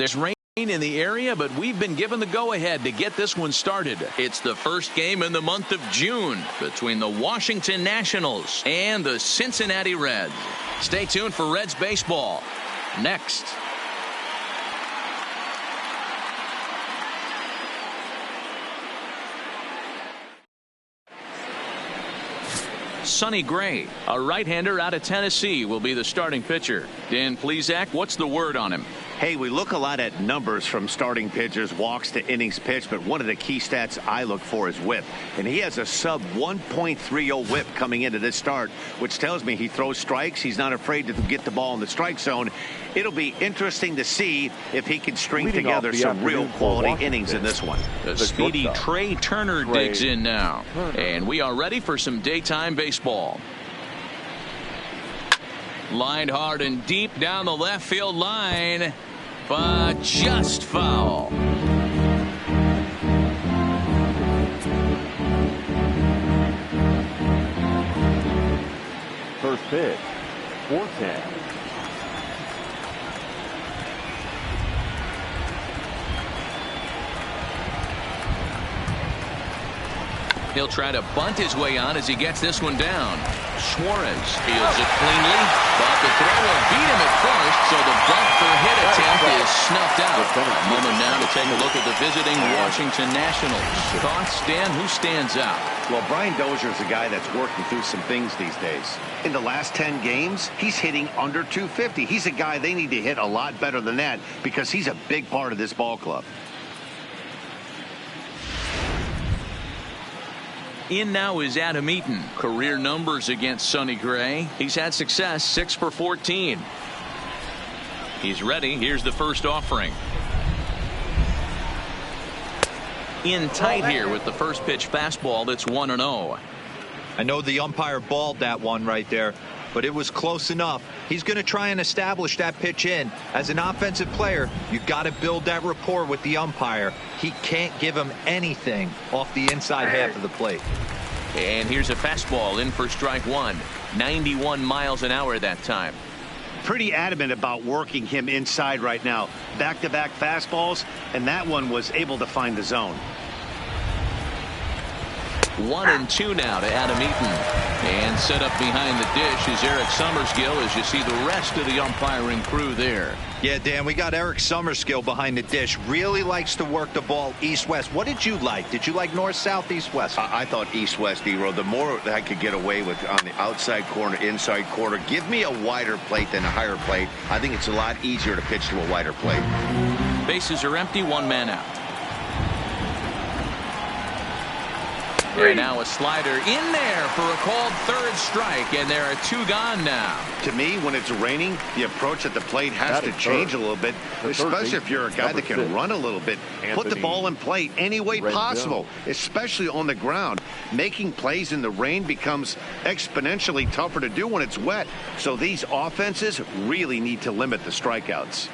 There's rain in the area, but we've been given the go-ahead to get this one started. It's the first game in the month of June between the Washington Nationals and the Cincinnati Reds. Stay tuned for Reds baseball next. Sonny Gray, a right-hander out of Tennessee, will be the starting pitcher. Dan Plesac, what's the word on him? Hey, we look a lot at numbers from starting pitchers, walks to innings pitched, but one of the key stats I look for is whip. And he has a sub 1.30 whip coming into this start, which tells me he throws strikes. He's not afraid to get the ball in the strike zone. It'll be interesting to see if he can string together some real quality innings in this one. The speedy Trey Turner digs in now. And we are ready for some daytime baseball. Lined hard and deep down the left field line, but just foul. First pitch, 4-10. He'll try to bunt his way on as he gets this one down. Suarez fields it cleanly, but the throw will beat him at first, so the bunt for hit attempt is snuffed out. A moment now to take a look at the visiting Washington Nationals. Thoughts, Dan? Who stands out? Well, Brian Dozier is a guy that's working through some things these days. In the last 10 games, he's hitting under 250. He's a guy they need to hit a lot better than that because he's a big part of this ball club. In now is Adam Eaton. Career numbers against Sonny Gray. He's had success, 6 for 14. He's ready. Here's the first offering. In tight here with the first pitch fastball that's 1-0. I know the umpire balled that one right there, but it was close enough. He's going to try and establish that pitch in. As an offensive player, you got to build that rapport with the umpire. He can't give him anything off the inside half of the plate. And here's a fastball in for strike one. 91 miles an hour that time. Pretty adamant about working him inside right now. Back-to-back fastballs, and that one was able to find the zone. 1-2 now to Adam Eaton. And set up behind the dish is Eric Summerskill as you see the rest of the umpiring crew there. Yeah, Dan, we got Eric Summerskill behind the dish. Really likes to work the ball east-west. What did you like? Did you like north-south, east-west? I thought east-west, D-Row. The more that I could get away with on the outside corner, inside corner, give me a wider plate than a higher plate. I think it's a lot easier to pitch to a wider plate. Bases are empty, one man out. And now a slider in there for a called third strike, and there are two gone now. To me, when it's raining, the approach at the plate has to change a little bit, especially if you're a guy that can run a little bit. Put the ball in play any way possible, especially on the ground. Making plays in the rain becomes exponentially tougher to do when it's wet. So these offenses really need to limit the strikeouts.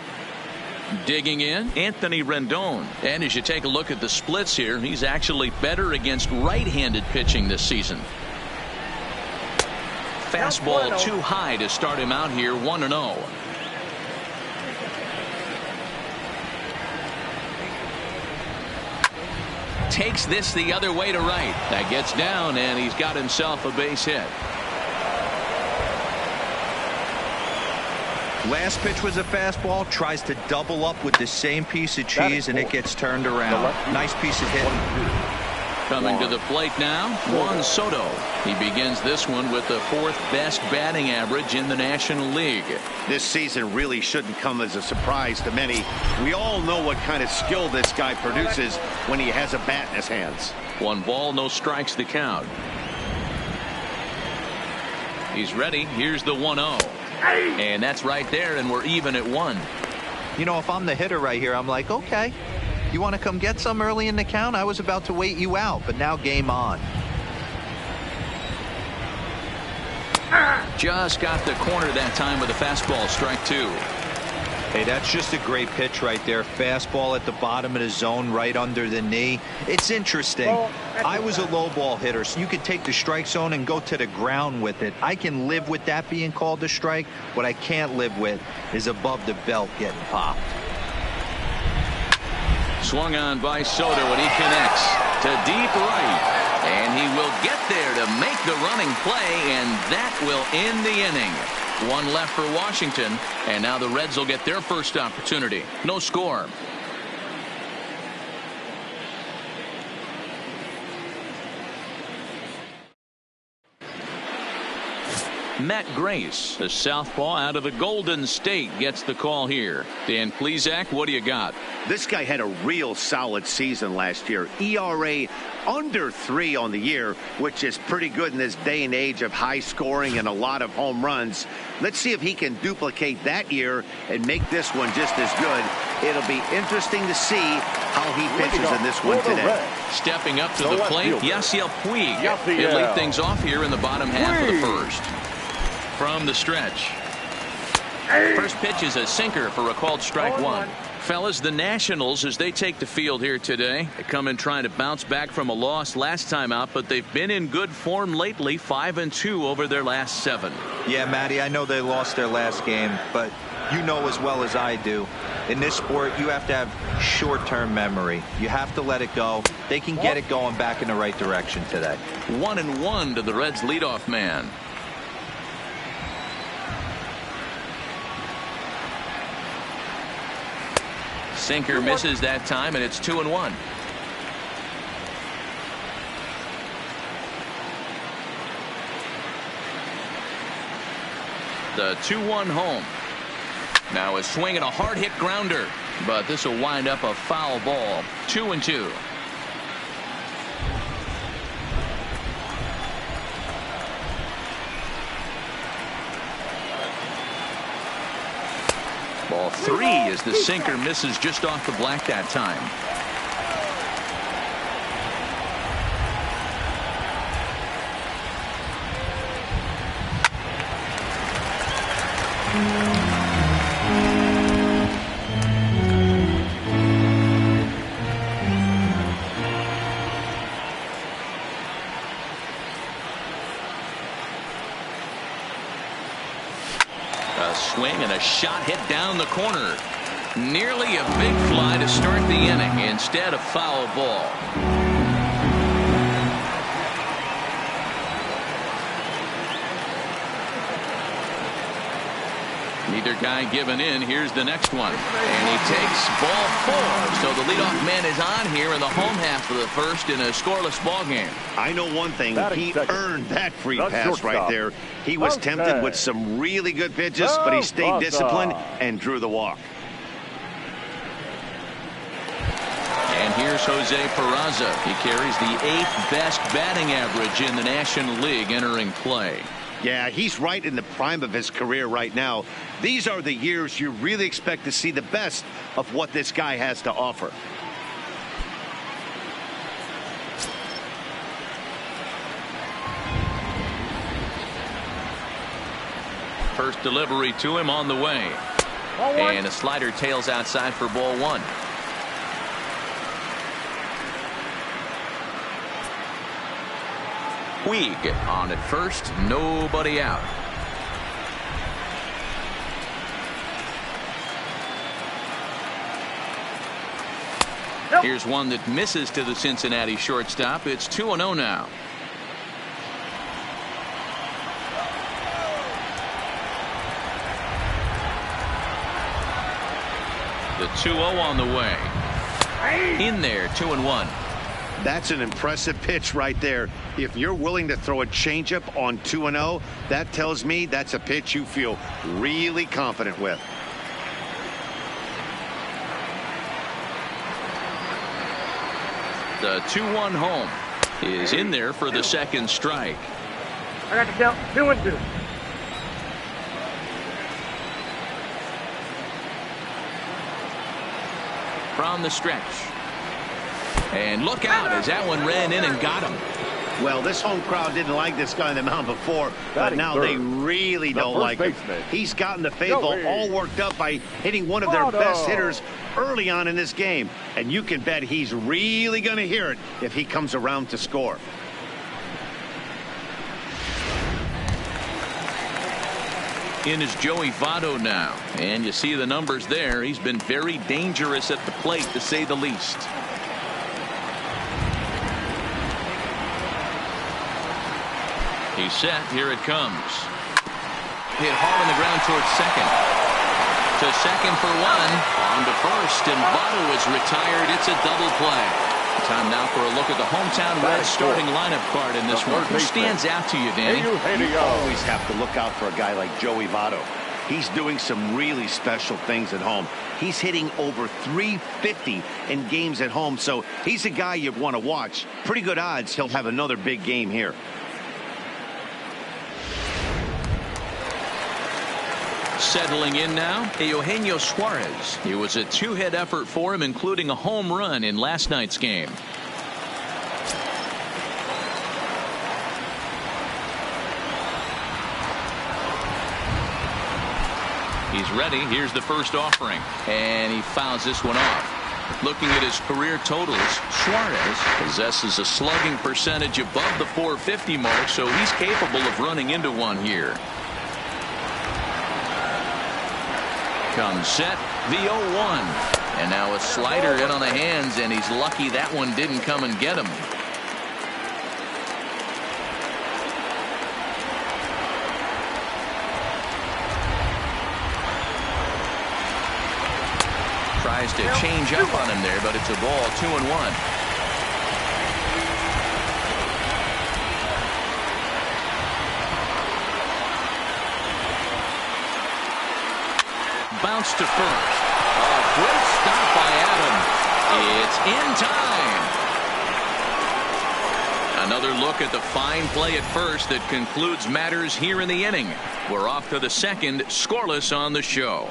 Digging in, Anthony Rendon. And as you take a look at the splits here, he's actually better against right-handed pitching this season. Fastball too high to start him out here, 1-0. Takes this the other way to right. That gets down, and he's got himself a base hit. Last pitch was a fastball, tries to double up with the same piece of cheese, and it gets turned around. Nice piece of hitting. Coming to the plate now, Juan Soto. He begins this one with the fourth best batting average in the National League. This season really shouldn't come as a surprise to many. We all know what kind of skill this guy produces when he has a bat in his hands. 1 ball, no strikes to count. He's ready. Here's the 1-0. And that's right there, and we're even at 1. You know, if I'm the hitter right here, I'm like, okay, you want to come get some early in the count? I was about to wait you out, but now game on. Just got the corner that time with a fastball, strike 2. Hey, that's just a great pitch right there. Fastball at the bottom of the zone, right under the knee. It's interesting. I was a low ball hitter, so you could take the strike zone and go to the ground with it. I can live with that being called a strike. What I can't live with is above the belt getting popped. Swung on by Soto, and he connects to deep right. And he will get there to make the running play, and that will end the inning. One left for Washington, and now the Reds will get their first opportunity. No score. Matt Grace, the southpaw out of the Golden State, gets the call here. Dan Plesac, what do you got? This guy had a real solid season last year. ERA under 3 on the year, which is pretty good in this day and age of high scoring and a lot of home runs. Let's see if he can duplicate that year and make this one just as good. It'll be interesting to see how he pitches in this one today. Stepping up to the plate, Yasiel Puig. He'll lead things off here in the bottom half of the first. From the stretch. First pitch is a sinker for a called strike one. Fellas, the Nationals, as they take the field here today, they come in trying to bounce back from a loss last time out, but they've been in good form lately, 5-2 over their last 7. Yeah, Matty, I know they lost their last game, but you know as well as I do, in this sport, you have to have short-term memory. You have to let it go. They can get it going back in the right direction today. 1-1 to the Reds' leadoff man. Sinker misses that time, and it's 2-1. The 2-1 home. Now a swing and a hard hit grounder, but this will wind up a foul ball. 2-2. Ball 3 as the sinker misses just off the black that time. Swing and a shot hit down the corner. Nearly a big fly to start the inning. Instead, a foul ball. Neither guy giving in. Here's the next one. And he takes ball 4. So the leadoff man is on here in the home half of the first in a scoreless ball game. I know one thing. He earned that free pass right there. He was tempted with some really good pitches, but he stayed disciplined and drew the walk. And here's Jose Peraza. He carries the 8th best batting average in the National League entering play. Yeah, he's right in the prime of his career right now. These are the years you really expect to see the best of what this guy has to offer. First delivery to him on the way. And a slider tails outside for ball 1. Puig on at first, nobody out. Here's one that misses to the Cincinnati shortstop. It's 2-0 now. The 2-0 on the way. In there, 2-1. That's an impressive pitch right there. If you're willing to throw a changeup on 2-0, that tells me that's a pitch you feel really confident with. The 2-1 home is in there for the second strike. I got the count. 2-2. From the stretch. And look out as that one ran in and got him. Well, this home crowd didn't like this guy on the mound before, but now they really don't like him. He's gotten the faithful all worked up by hitting one of their best hitters early on in this game. And you can bet he's really going to hear it if he comes around to score. in is Joey Votto now. And you see the numbers there. He's been very dangerous at the plate, to say the least. He's set. Here it comes. Hit hard on the ground towards second. To second for one. On to first, and Votto is retired. It's a double play. Time now for a look at the hometown Reds starting lineup card in this one. Who stands out to you, Danny? You always have to look out for a guy like Joey Votto. He's doing some really special things at home. He's hitting over .350 in games at home, so he's a guy you want to watch. Pretty good odds he'll have another big game here. Settling in now, Eugenio Suarez. It was a two-hit effort for him, including a home run in last night's game. He's ready. Here's the first offering, and he fouls this one off. Looking at his career totals, Suarez possesses a slugging percentage above the .450 mark, so he's capable of running into one here. Comes set, the 0-1. And now a slider in on the hands, and he's lucky that one didn't come and get him. Tries to change up on him there, but it's a ball, 2-1. Bounce to first. A great stop by Adam. It's in time. Another look at the fine play at first that concludes matters here in the inning. We're off to the second, scoreless on the show.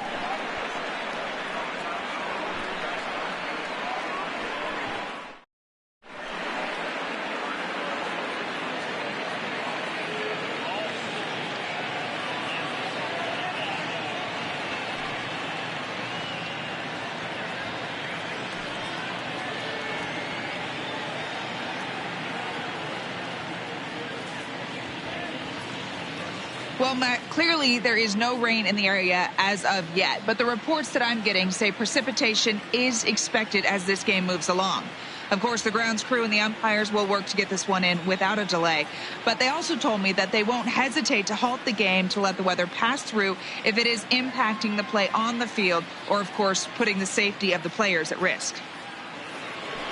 Well, Matt, clearly there is no rain in the area as of yet, but the reports that I'm getting say precipitation is expected as this game moves along. Of course, the grounds crew and the umpires will work to get this one in without a delay, but they also told me that they won't hesitate to halt the game to let the weather pass through if it is impacting the play on the field or, of course, putting the safety of the players at risk.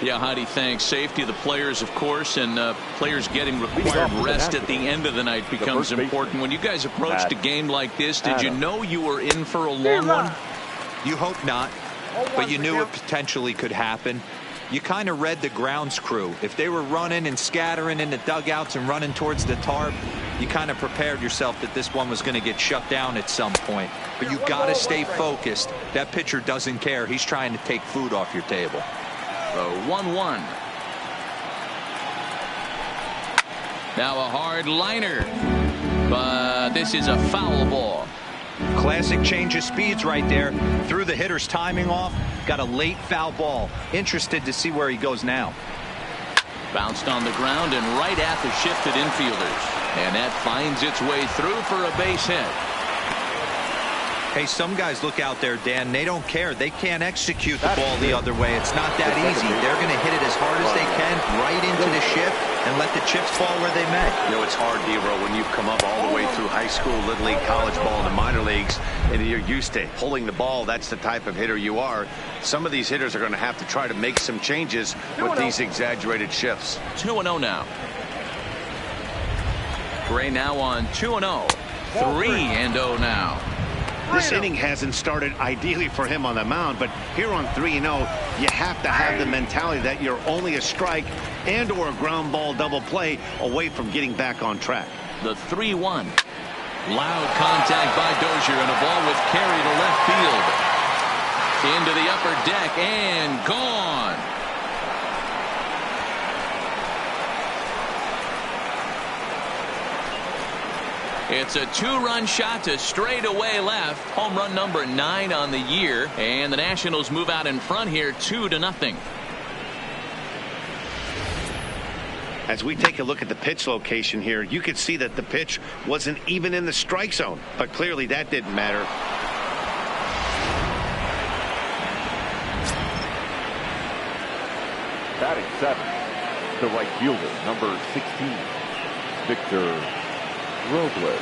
Yeah, Heidi, thanks. Safety of the players, of course, and players getting required rest at the end of the night becomes important. When you guys approached a game like this, did you know you were in for a long one? You hope not, but you knew it potentially could happen. You kind of read the grounds crew. If they were running and scattering in the dugouts and running towards the tarp, you kind of prepared yourself that this one was going to get shut down at some point. But you got to stay focused. That pitcher doesn't care. He's trying to take food off your table. The 1-1. Now a hard liner, but this is a foul ball. Classic change of speeds right there. Threw the hitter's timing off. Got a late foul ball. Interested to see where he goes now. Bounced on the ground and right at the shifted infielders. And that finds its way through for a base hit. Hey, some guys look out there, Dan, they don't care. They can't execute the ball the other way. It's not that easy. They're going to hit it as hard as they can right into the shift and let the chips fall where they may. You know, it's hard, D-Row, when you've come up all the way through high school, little league, college ball, and the minor leagues, and you're used to pulling the ball. That's the type of hitter you are. Some of these hitters are going to have to try to make some changes with these exaggerated shifts. 2-0 now. Gray now on 2-0. 3-0 now. This inning hasn't started ideally for him on the mound, but here on 3-0, you have to have the mentality that you're only a strike and or a ground ball double play away from getting back on track. The 3-1. Loud contact by Dozier and a ball with carry to left field. Into the upper deck and gone. It's a two-run shot to straightaway left. Home run number 9 on the year. And the Nationals move out in front here 2-0. As we take a look at the pitch location here, you could see that the pitch wasn't even in the strike zone, but clearly that didn't matter. Batting 7, the right fielder, number 16, Victor Robles.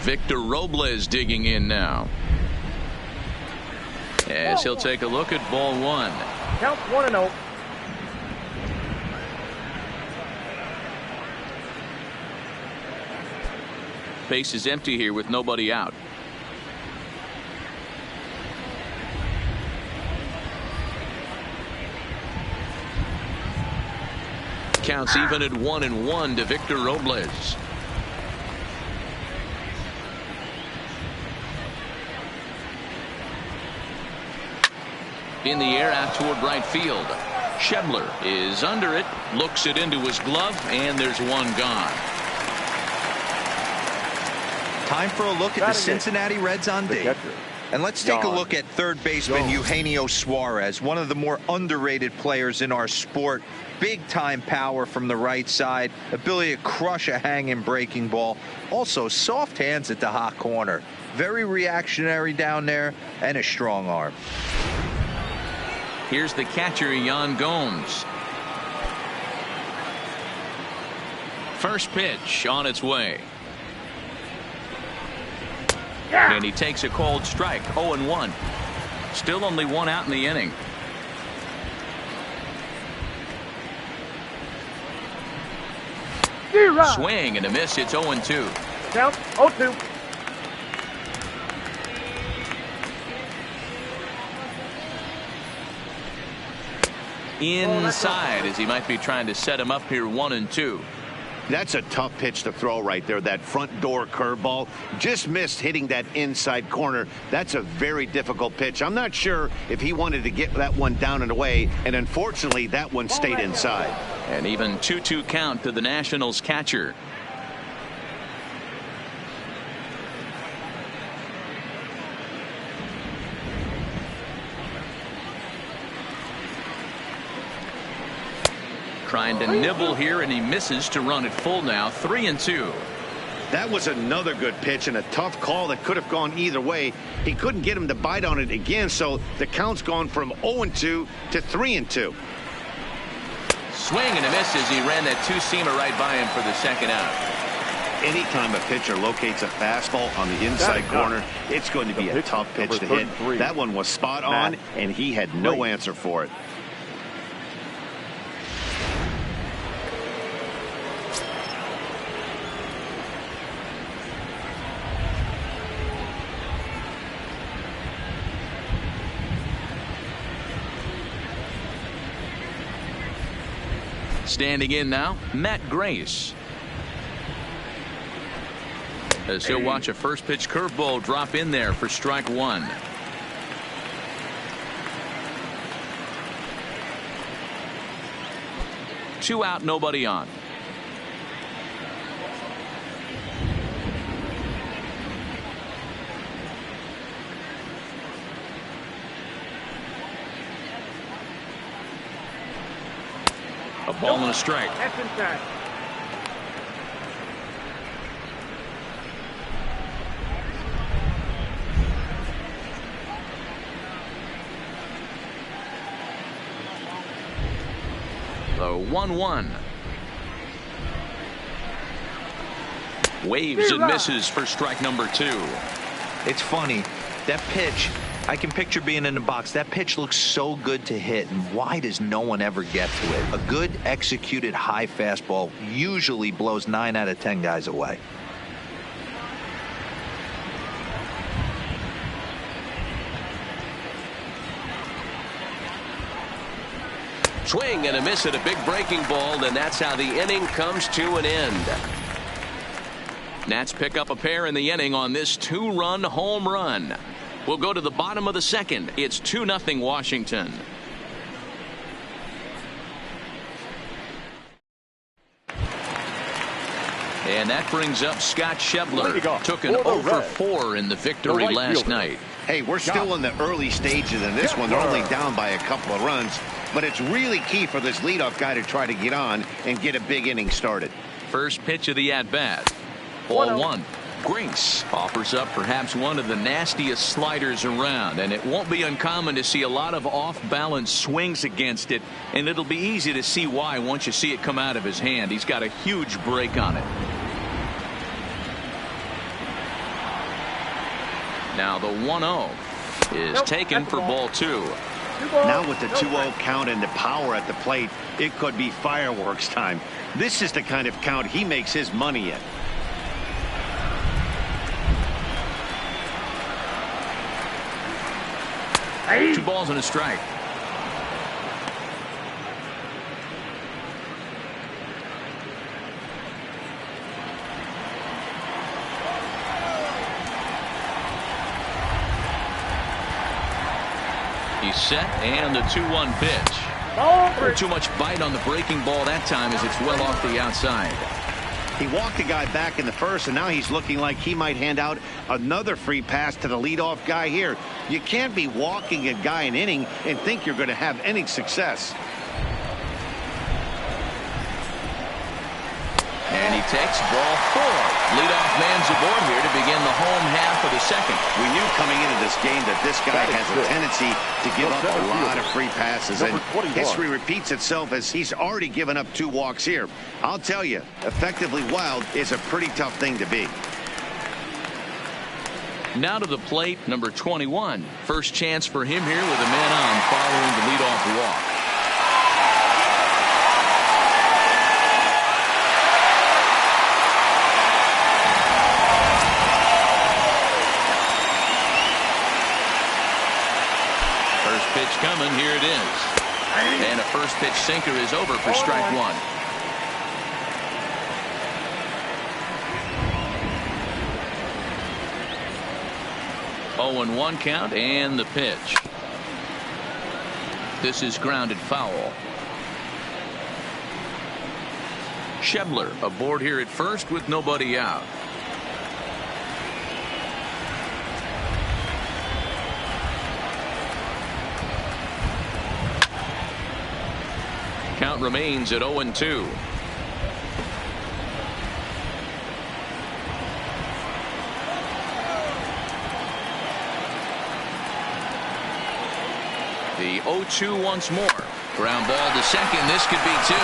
Victor Robles digging in now. As he'll take a look at ball 1. Count 1-0. Base is empty here with nobody out. Counts even at 1-1 to Victor Robles. In the air out toward right field. Schebler is under it, looks it into his glove, and there's one gone. Time for a look at the Cincinnati Reds on D. And let's take a look at third baseman Eugenio Suarez, one of the more underrated players in our sport. Big time power from the right side, ability to crush a hanging breaking ball. Also soft hands at the hot corner. Very reactionary down there and a strong arm. Here's the catcher, Yan Gomes. First pitch on its way. And he takes a cold strike. 0-1. Still only one out in the inning. Swing and a miss. It's 0-2. Count 0-2. Inside as he might be trying to set him up here 1-2. That's a tough pitch to throw right there. That front door curveball just missed hitting that inside corner. That's a very difficult pitch. I'm not sure if he wanted to get that one down and away, and unfortunately that one stayed inside. And even 2-2 count to the Nationals catcher. Trying to nibble here, and he misses to run it full now. 3-2. That was another good pitch and a tough call that could have gone either way. He couldn't get him to bite on it again, so the count's gone from 0-2 to 3-2. Swing and a miss as he ran that two-seamer right by him for the second out. Anytime a pitcher locates a fastball on the inside corner, it's going to be a tough pitch to hit. That one was spot on, and he had no answer for it. Standing in now, Matt Grace. As he'll watch a first pitch curveball drop in there for strike 1. Two out, nobody on. A ball and a strike. That's inside. The 1-1. Waves and misses for strike number 2. It's funny. That pitch, I can picture being in the box. That pitch looks so good to hit, and why does no one ever get to it? A good executed high fastball usually blows 9 out of 10 guys away. Swing and a miss at a big breaking ball, and that's how the inning comes to an end. Nats pick up a pair in the inning on this 2-run home run. We'll go to the bottom of the second. It's 2-0 Washington. And that brings up Scott Schebler. Took an 0 for 4 in the victory last night. Hey, we're still in the early stages of this one. They're only down by a couple of runs, but it's really key for this leadoff guy to try to get on and get a big inning started. First pitch of the at-bat. Ball 1. Grace offers up perhaps one of the nastiest sliders around, and it won't be uncommon to see a lot of off-balance swings against it, and it'll be easy to see why once you see it come out of his hand. He's got a huge break on it. Now the 1-0 is taken for ball 2. Now with the 2-0 count and the power at the plate, it could be fireworks time. This is the kind of count he makes his money in. Hey. 2 balls and a strike. He's set, and the 2-1 pitch. Too much bite on the breaking ball that time as it's well off the outside. He walked the guy back in the first, and now he's looking like he might hand out another free pass to the leadoff guy here. You can't be walking a guy an inning and think you're going to have any success. And he takes ball 4. Leadoff man's aboard here to begin the home half of the second. We knew coming into this game that this guy has a tendency to give up a lot of free passes, and history repeats itself as he's already given up 2 walks here. I'll tell you, effectively wild is a pretty tough thing to be. Now to the plate, number 21. First chance for him here with a man on following the leadoff walk. First pitch coming, here it is. And a first pitch sinker is over for strike 1. Oh, and 1 count, and the pitch. This is grounded foul. Schebler aboard here at first with nobody out. Count remains at 0-2. The 0-2 once more. Ground ball to second. This could be 2.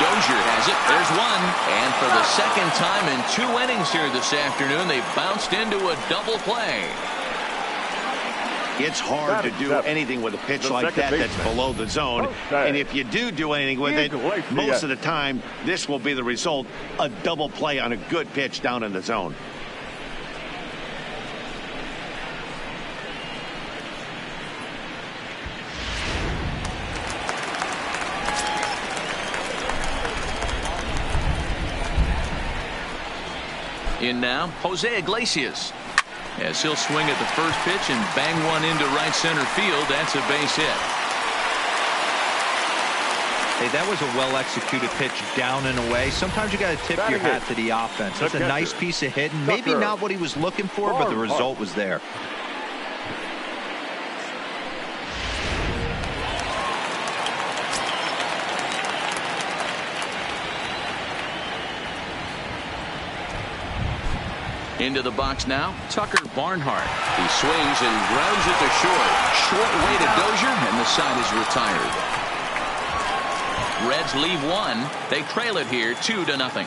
Dozier has it. There's 1. And for the second time in 2 innings here this afternoon, they bounced into a double play. It's hard to do anything with a pitch like that that's below the zone. And if you do anything with it, most of the time, this will be the result. A double play on a good pitch down in the zone. In now, Jose Iglesias. As he'll swing at the first pitch and bang one into right center field. That's a base hit. Hey, that was a well-executed pitch down and away. Sometimes you got to tip your hat to the offense. That's a nice piece of hitting. Maybe not what he was looking for, but the result was there. Into the box now, Tucker Barnhart. He swings and grounds it to short. Short way to Dozier, and the side is retired. Reds leave 1. They trail it here 2-0.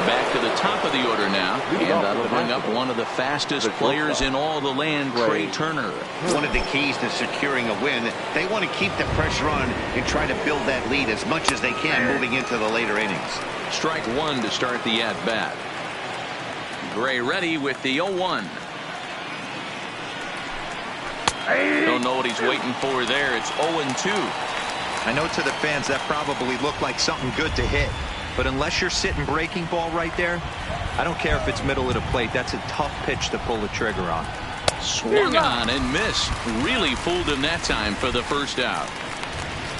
Back to the top of the order now, and that'll bring up one of the fastest players in all the land, Trey Turner. One of the keys to securing a win, they want to keep the pressure on and try to build that lead as much as they can moving into the later innings. Strike one to start the at-bat. Gray ready with the 0-1. Don't know what he's waiting for there. It's 0-2. I know to the fans that probably looked like something good to hit. But unless you're sitting breaking ball right there, I don't care if it's middle of the plate. That's a tough pitch to pull the trigger on. Swung on and missed. Really fooled him that time for the first out.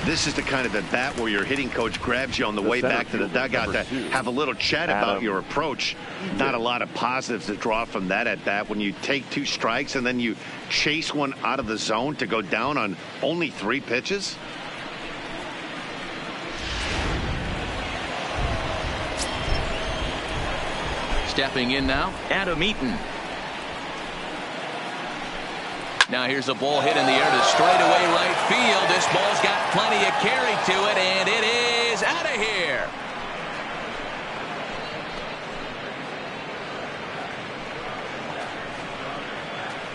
This is the kind of at bat where your hitting coach grabs you on the way back to the dugout to have a little chat about your approach. Not a lot of positives to draw from that at bat when you take 2 strikes and then you chase one out of the zone to go down on only 3 pitches. Stepping in now, Adam Eaton. Now here's a ball hit in the air to straightaway right field. This ball's got plenty of carry to it, and it is out of here.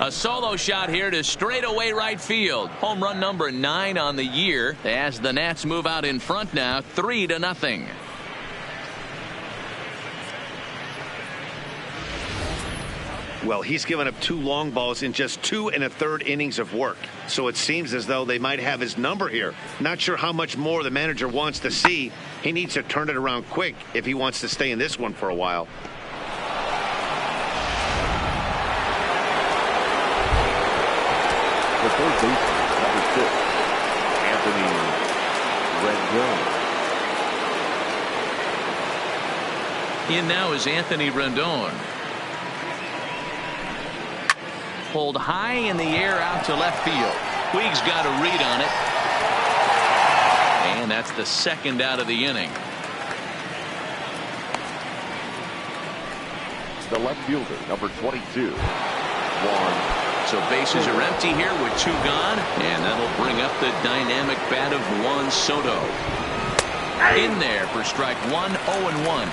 A solo shot here to straightaway right field. Home run number 9 on the year as the Nats move out in front now, 3-0. Well, he's given up 2 long balls in just 2 1/3 innings of work. So it seems as though they might have his number here. Not sure how much more the manager wants to see. He needs to turn it around quick if he wants to stay in this one for a while. The third baseman, number 6, Anthony Rendon. In now is Anthony Rendon. Pulled high in the air out to left field. Puig's got a read on it. And that's the second out of the inning. The left fielder, number 22, Juan. So bases are empty here with 2 gone. And that'll bring up the dynamic bat of Juan Soto. In there for strike 1, 0-1.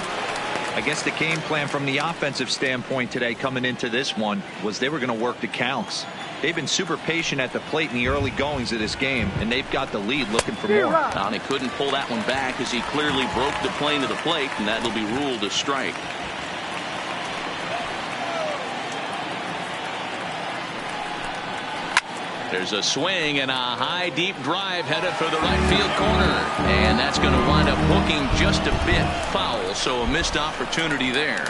I guess the game plan from the offensive standpoint today coming into this one was they were going to work the counts. They've been super patient at the plate in the early goings of this game, and they've got the lead looking for more. And he couldn't pull that one back as he clearly broke the plane to the plate, and that'll be ruled a strike. There's a swing and a high deep drive headed for the right field corner, and that's going to wind up hooking just a bit foul, so a missed opportunity there.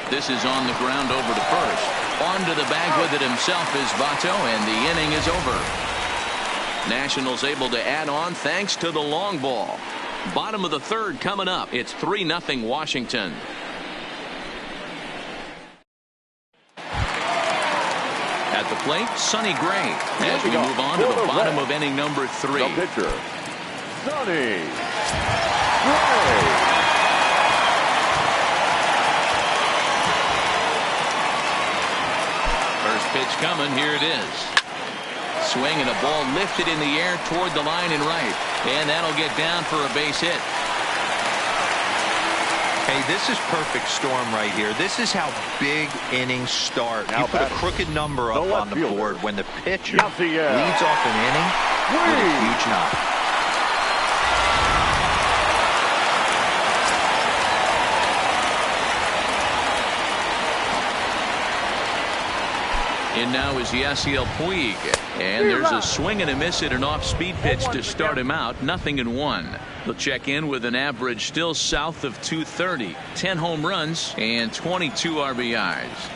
This is on the ground over to first. Onto the bag with it himself is Votto, and the inning is over. Nationals able to add on thanks to the long ball. Bottom of the 3rd coming up. It's 3-0 Washington. At the plate, Sonny Gray as we move on to the bottom of inning number 3. The pitcher, Sonny Gray. First pitch coming. Here it is. Swing and a ball lifted in the air toward the line and right. And that'll get down for a base hit. Hey, this is perfect storm right here. This is how big innings start. You put a crooked number up on the board when the pitcher leads off an inning with a huge knock. In now is Yasiel Puig. And there's a swing and a miss at an off-speed pitch to start him out. 0-1. They'll check in with an average still south of 230. 10 home runs and 22 RBIs.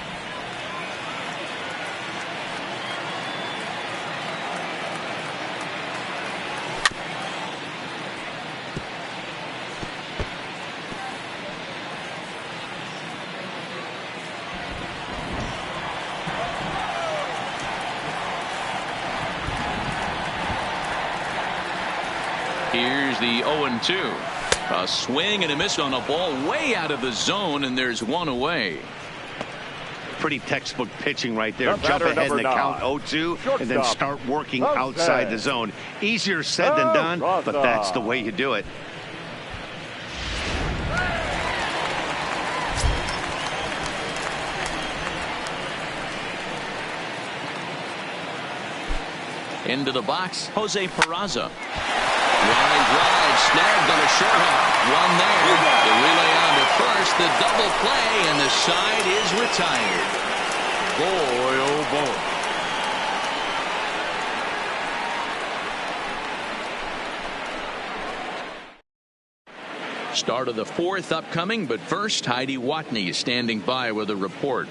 Here's the 0-2. A swing and a miss on a ball way out of the zone, and there's one away. Pretty textbook pitching right there. Jump ahead in the count 0-2 and then start working outside the zone. Easier said than done, but that's the way you do it. Into the box, Jose Peraza. Line drive, snagged on a short hop. One there. The relay on to first, the double play, and the side is retired. Boy, oh boy. Start of the fourth upcoming, but first, Heidi Watney standing by with a report.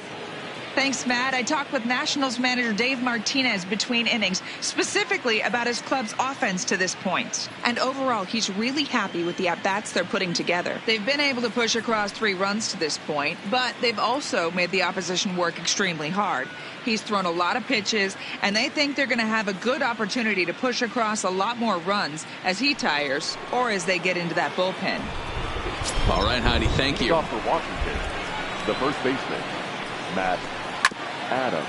Thanks, Matt. I talked with Nationals manager Dave Martinez between innings, specifically about his club's offense to this point. And overall, he's really happy with the at-bats they're putting together. They've been able to push across 3 runs to this point, but they've also made the opposition work extremely hard. He's thrown a lot of pitches, and they think they're going to have a good opportunity to push across a lot more runs as he tires or as they get into that bullpen. All right, Heidi, thank you. Off for Washington, the first baseman, Matt Adams.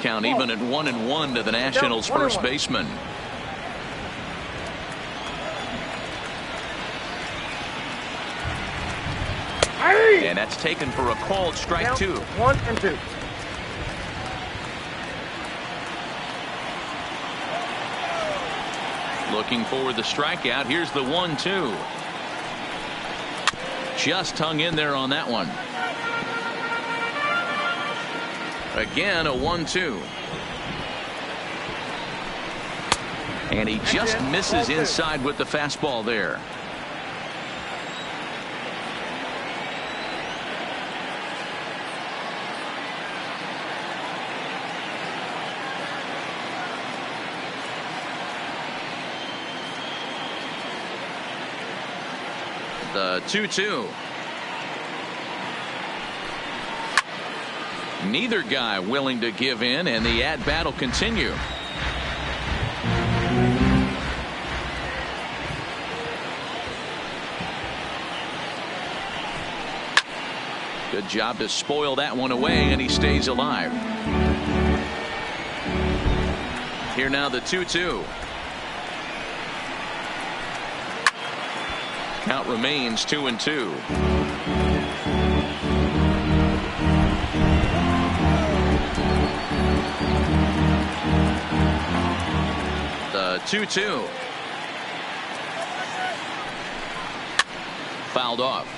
Count even at 1-1 to the Nationals' first baseman. And that's taken for a called strike 2. 1-2. Looking for the strikeout. Here's the 1-2. Just hung in there on that one. Again, a 1-2. And he just misses inside with the fastball there. The 2-2. Neither guy willing to give in, and the at-bat will continue. Good job to spoil that one away, and he stays alive. Here now the 2-2. Count remains 2-2. The 2-2. Fouled off.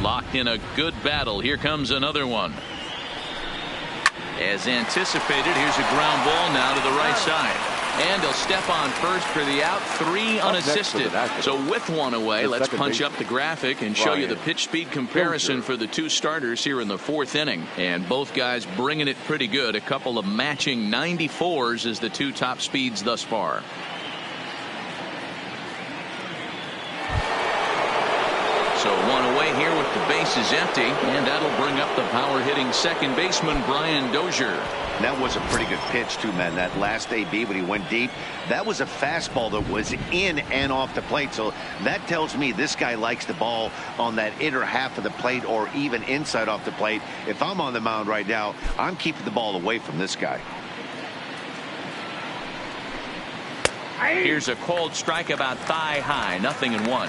Locked in a good battle. Here comes another one. As anticipated, here's a ground ball now to the right side. And he'll step on first for the out. 3 unassisted. So with one away, let's punch up the graphic and show you the pitch speed comparison for the 2 starters here in the 4th inning. And both guys bringing it pretty good. A couple of matching 94s as the 2 top speeds thus far. So one away here with the bases empty, and that'll bring up the power-hitting second baseman Brian Dozier. That was a pretty good pitch, too, man. That last AB when he went deep, that was a fastball that was in and off the plate. So that tells me this guy likes the ball on that inner half of the plate or even inside off the plate. If I'm on the mound right now, I'm keeping the ball away from this guy. Here's a called strike about thigh high, 0-1.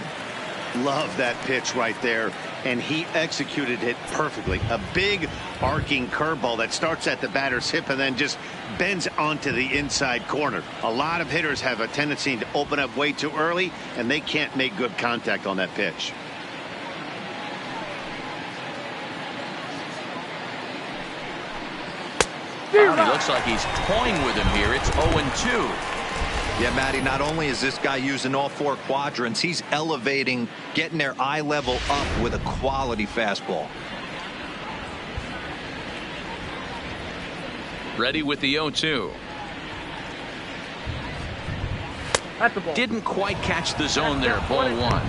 Love that pitch right there, and he executed it perfectly. A big arcing curveball that starts at the batter's hip and then just bends onto the inside corner. A lot of hitters have a tendency to open up way too early, and they can't make good contact on that pitch. He looks like he's toying with him here. It's 0-2. Yeah, Matty, not only is this guy using all 4 quadrants, he's elevating, getting their eye level up with a quality fastball. Ready with the 0-2. That's the ball. Didn't quite catch the zone there. Ball 1.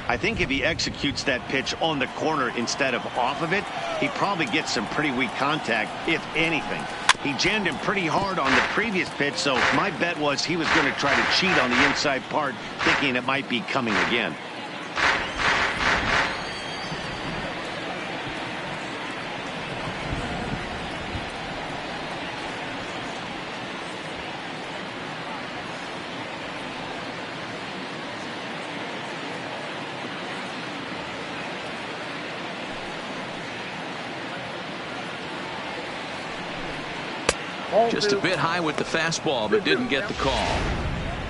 I think if he executes that pitch on the corner instead of off of it, he probably gets some pretty weak contact, if anything. He jammed him pretty hard on the previous pitch, so my bet was he was going to try to cheat on the inside part, thinking it might be coming again. Just a bit high with the fastball, but didn't get the call.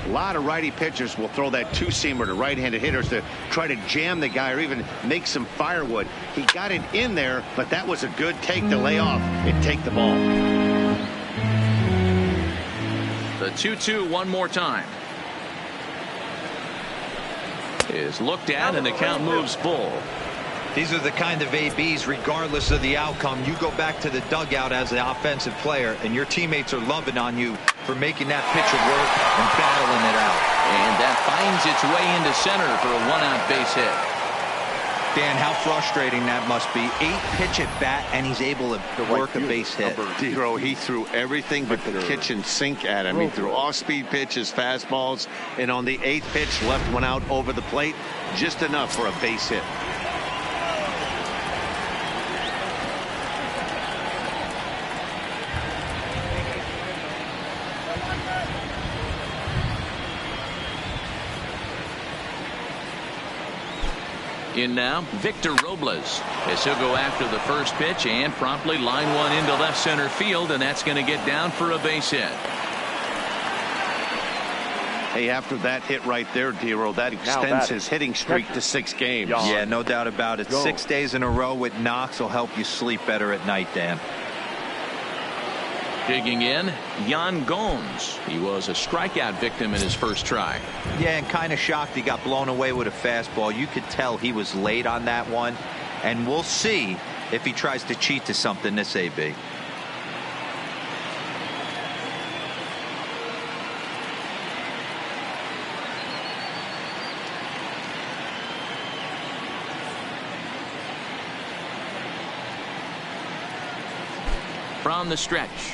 A lot of righty pitchers will throw that two-seamer to right-handed hitters to try to jam the guy or even make some firewood. He got it in there, but that was a good take to lay off and take the ball. The 2-2 one more time. Is looked at and the count moves full. These are the kind of ABs, regardless of the outcome. You go back to the dugout as an offensive player, and your teammates are loving on you for making that pitcher work and battling it out. And that finds its way into center for a one-out base hit. Dan, how frustrating that must be. 8-pitch at bat, and he's able to work a base hit. Dero, he threw everything but the kitchen sink at him. He threw off-speed pitches, fastballs, and on the 8th pitch, left one out over the plate, just enough for a base hit. In now, Victor Robles, as he'll go after the first pitch and promptly line one into left center field, and that's going to get down for a base hit. Hey, after that hit right there, Dero, that extends his hitting streak to 6 games. Yeah, no doubt about it. 6 days in a row with knocks will help you sleep better at night, Dan. Digging in, Yan Gomes. He was a strikeout victim in his first try. Yeah, and kind of shocked he got blown away with a fastball. You could tell he was late on that one. And we'll see if he tries to cheat to something this AB. From the stretch.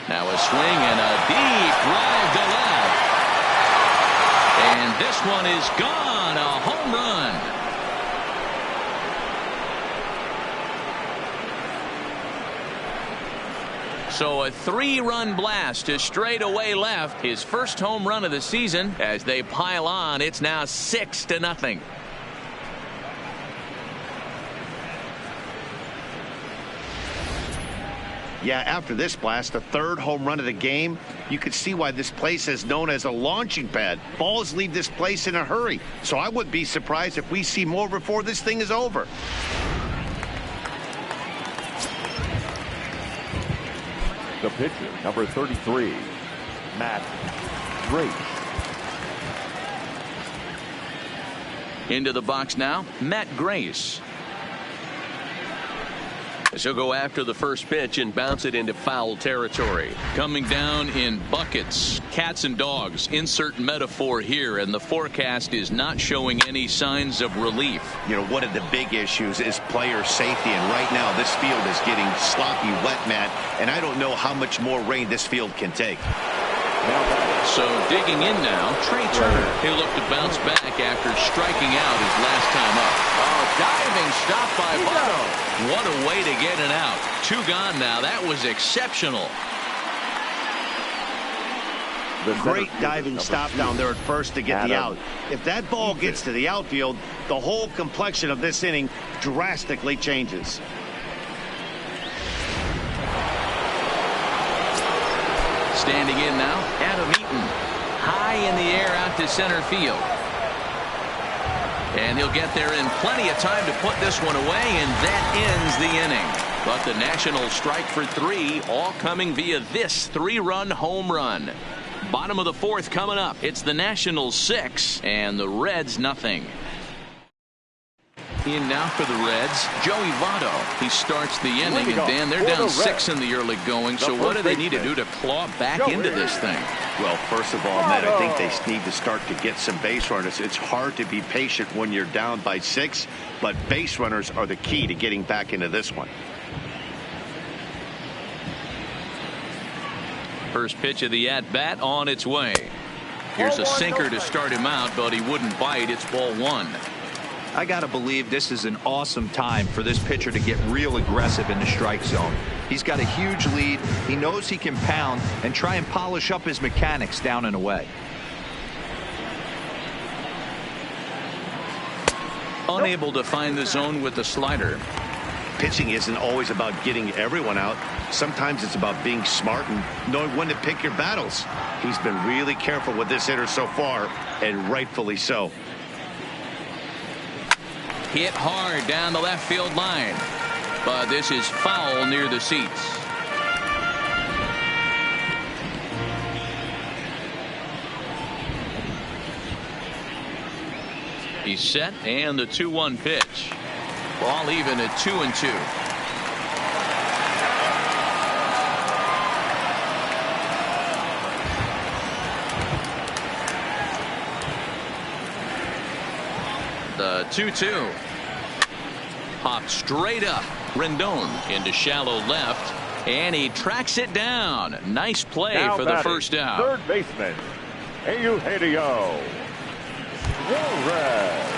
Now a swing and a deep drive to left. And this one is gone. A home run. So a 3-run blast to straightaway left. His first home run of the season. As they pile on, it's now 6-0. Yeah, after this blast, the 3rd home run of the game, you could see why this place is known as a launching pad. Balls leave this place in a hurry, so I wouldn't be surprised if we see more before this thing is over. The pitcher, number 33, Matt Grace. Into the box now, Matt Grace. He'll go after the first pitch and bounce it into foul territory. Coming down in buckets, cats and dogs. Insert metaphor here, and the forecast is not showing any signs of relief. You know, one of the big issues is player safety, and right now this field is getting sloppy wet, Matt, and I don't know how much more rain this field can take. So digging in now, Trey Turner. He'll look to bounce back after striking out his last time up. Oh, diving stop by Votto. What a way to get it out. 2 gone now. That was exceptional. Great diving stop down there at first to get the out. If that ball gets to the outfield, the whole complexion of this inning drastically changes. Standing in now, Adam Eaton. High in the air out to center field. And he'll get there in plenty of time to put this one away, and that ends the inning. But the Nationals strike for 3, all coming via this 3-run home run. Bottom of the 4th coming up. It's the Nationals 6 and the Reds nothing. In now for the Reds, Joey Votto. He starts the inning, and Dan, they're down 6 in the early going. So what do they need to do to claw back into this thing? Well, first of all, Matt, I think they need to start to get some base runners. It's hard to be patient when you're down by 6, but base runners are the key to getting back into this one. First pitch of the at-bat on its way. Here's a sinker to start him out, but he wouldn't bite. It's ball 1. I got to believe this is an awesome time for this pitcher to get real aggressive in the strike zone. He's got a huge lead. He knows he can pound and try and polish up his mechanics down and away. Unable to find the zone with the slider. Pitching isn't always about getting everyone out. Sometimes it's about being smart and knowing when to pick your battles. He's been really careful with this hitter so far, and rightfully so. Hit hard down the left field line, but this is foul near the seats. He's set, and the 2-1 pitch. Ball even at 2-2. The 2-2. Popped straight up. Rendon into shallow left, and he tracks it down. Nice play now for the first out. Third baseman, Eugenio Suarez.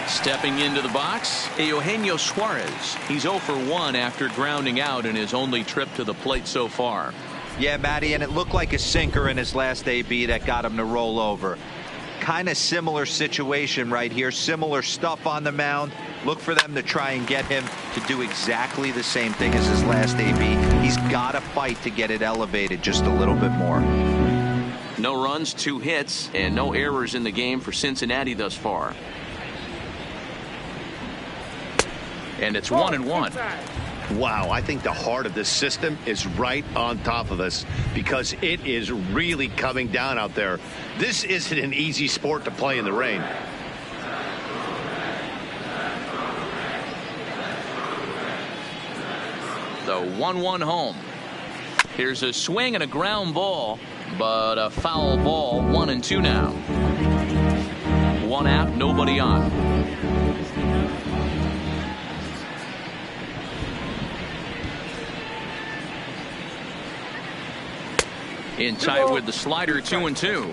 Stepping into the box, Eugenio Suarez. He's 0 for 1 after grounding out in his only trip to the plate so far. Yeah, Matty, and it looked like a sinker in his last AB that got him to roll over. Kind of similar situation right here. Similar stuff on the mound. Look for them to try and get him to do exactly the same thing as his last AB. He's got to fight to get it elevated just a little bit more. No runs, 2 hits, and no errors in the game for Cincinnati thus far. And it's 1-1. Wow, I think the heart of this system is right on top of us because it is really coming down out there. This isn't an easy sport to play in the rain. The 1-1 home. Here's a swing and a ground ball, but a foul ball. 1-2 now. 1 out, nobody on. In tight with the slider, 2-2.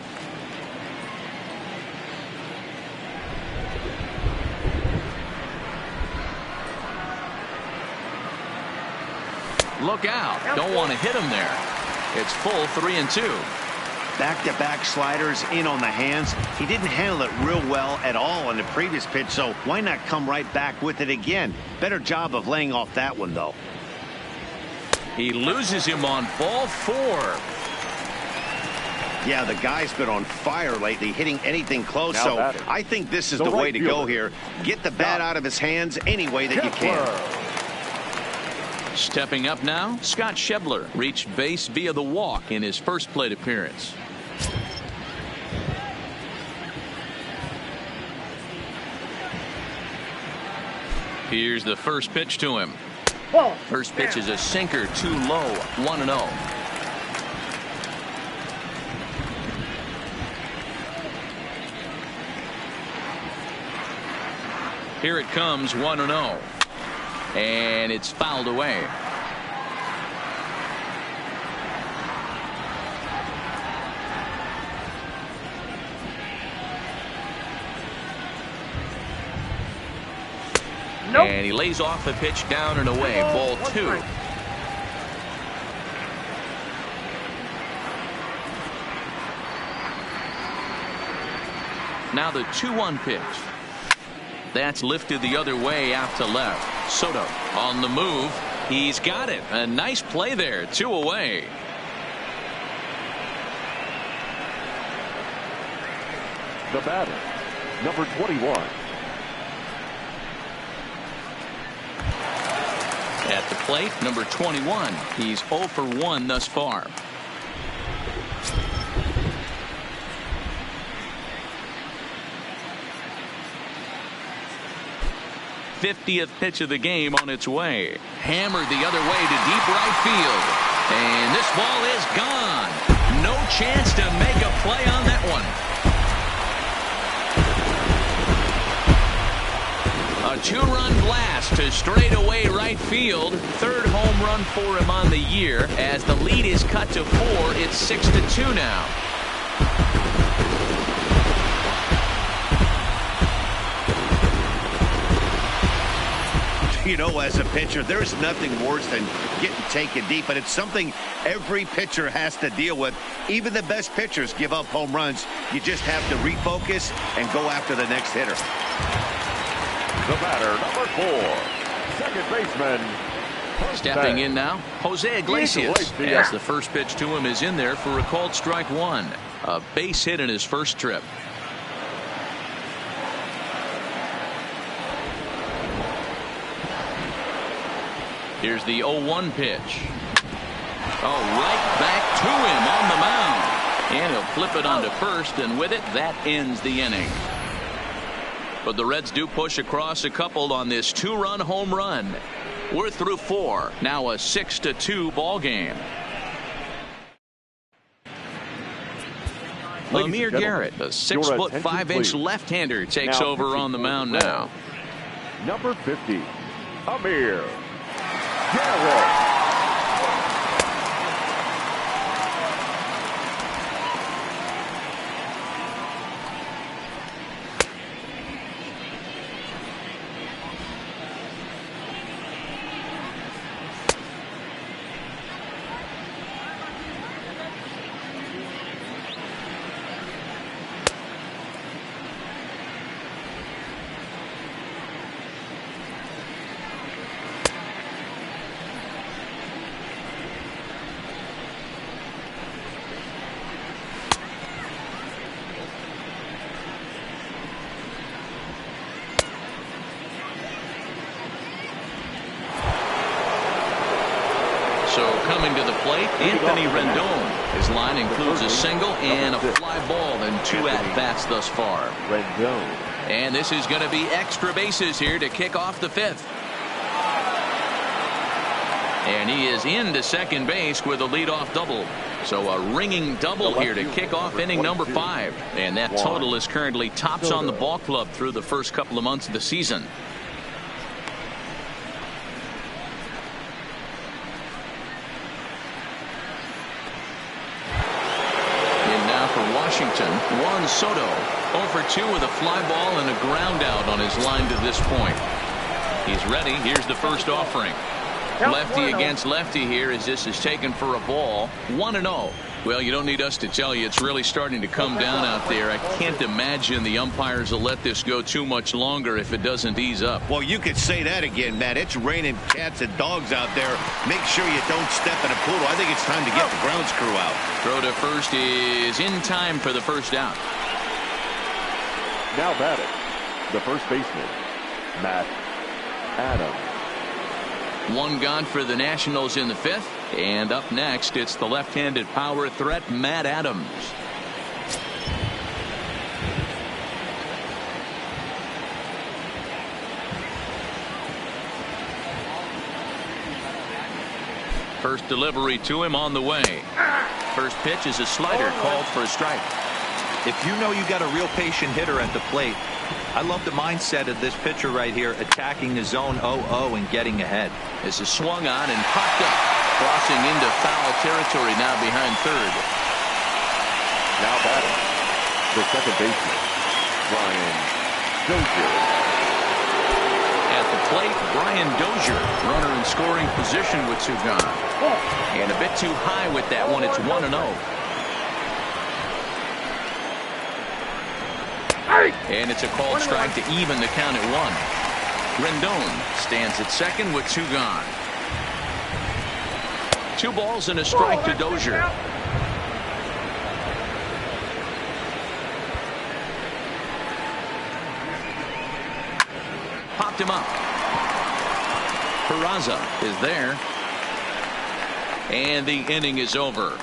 Look out. Don't want to hit him there. It's full 3-2. Back-to-back sliders in on the hands. He didn't handle it real well at all on the previous pitch, so why not come right back with it again? Better job of laying off that one, though. He loses him on ball 4. Yeah, the guy's been on fire lately, hitting anything close, so I think this is the way to go here. Get the bat out of his hands any way that you can. Stepping up now, Scott Schebler reached base via the walk in his first plate appearance. Here's the first pitch to him. First pitch is a sinker, too low. 1-0. Here it comes, 1-0. And it's fouled away. Nope. And he lays off the pitch down and away. Ball 2. Now the 2-1 pitch. That's lifted the other way out to left. Soto on the move. He's got it. A nice play there. 2 away. The batter, number 21. At the plate, number 21. He's 0 for 1 thus far. 50th pitch of the game on its way. Hammered the other way to deep right field. And this ball is gone. No chance to make a play on that one. A two-run blast to straightaway right field. Third home run for him on the year. As the lead is cut to 4, it's 6-2 now. You know, as a pitcher, there's nothing worse than getting taken deep, but it's something every pitcher has to deal with. Even the best pitchers give up home runs. You just have to refocus and go after the next hitter. The batter, number 4, second baseman. Stepping in now, Jose Iglesias, as the first pitch to him is in there for a called strike 1. A base hit in his first trip. Here's the 0-1 pitch. Oh, right back to him on the mound. And he'll flip it onto first, and with it, that ends the inning. But the Reds do push across a couple on this two-run home run. We're through 4. Now a 6-2 ball game. Amir Garrett, a 6'5" left-hander, takes over on the mound now. Number 50, Amir Garrett. So coming to the plate, Anthony Rendon. His line includes a single and a fly ball and 2 at-bats thus far. Rendon. And this is going to be extra bases here to kick off the 5th. And he is into second base with a leadoff double. So a ringing double here to kick off inning number 5. And that total is currently tops on the ball club through the first couple of months of the season. Washington, Juan Soto, 0 for 2 with a fly ball and a ground out on his line to this point. He's ready. Here's the first offering. Lefty against lefty here as this is taken for a ball. 1-0. Well, you don't need us to tell you it's really starting to come down out there. I can't imagine the umpires will let this go too much longer if it doesn't ease up. Well, you could say that again, Matt. It's raining cats and dogs out there. Make sure you don't step in a poodle. I think it's time to get the grounds crew out. Throw to first is in time for the first out. Now batting, the first baseman, Matt Adams. 1 gone for the Nationals in the 5th. And up next, it's the left-handed power threat, Matt Adams. First delivery to him on the way. First pitch is a slider called for a strike. If you know you got a real patient hitter at the plate, I love the mindset of this pitcher right here, attacking the zone 0-0 and getting ahead. This is swung on and popped up, crossing into foul territory now behind third. Now batting, the second baseman, Brian Dozier. At the plate, Brian Dozier, runner in scoring position with 2 gone. And a bit too high with that one. It's 1-0. And it's a called strike to even the count at 1. Rendon stands at second with 2 gone. 2 balls and a strike to Dozier. Popped him up. Peraza is there. And the inning is over.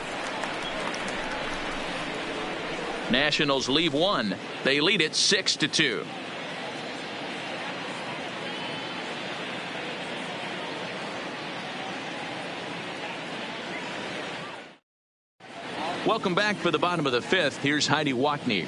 Nationals leave 1. They lead it 6-2. Welcome back for the bottom of the fifth. Here's Heidi Wackney.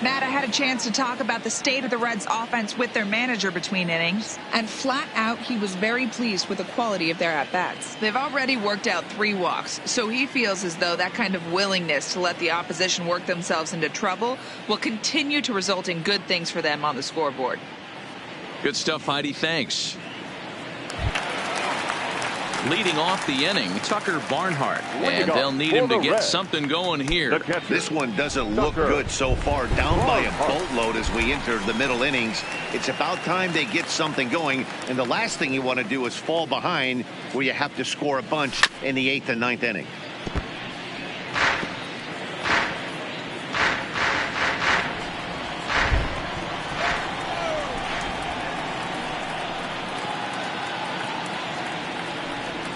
Matt, I had a chance to talk about the state of the Reds offense with their manager between innings, and flat out he was very pleased with the quality of their at-bats. They've already worked out 3 walks, so he feels as though that kind of willingness to let the opposition work themselves into trouble will continue to result in good things for them on the scoreboard. Good stuff, Heidi. Thanks. Leading off the inning, Tucker Barnhart, and they'll need him to get something going here. This one doesn't look good so far, down by a boatload as we enter the middle innings. It's about time they get something going, and the last thing you want to do is fall behind where you have to score a bunch in the 8th and 9th inning.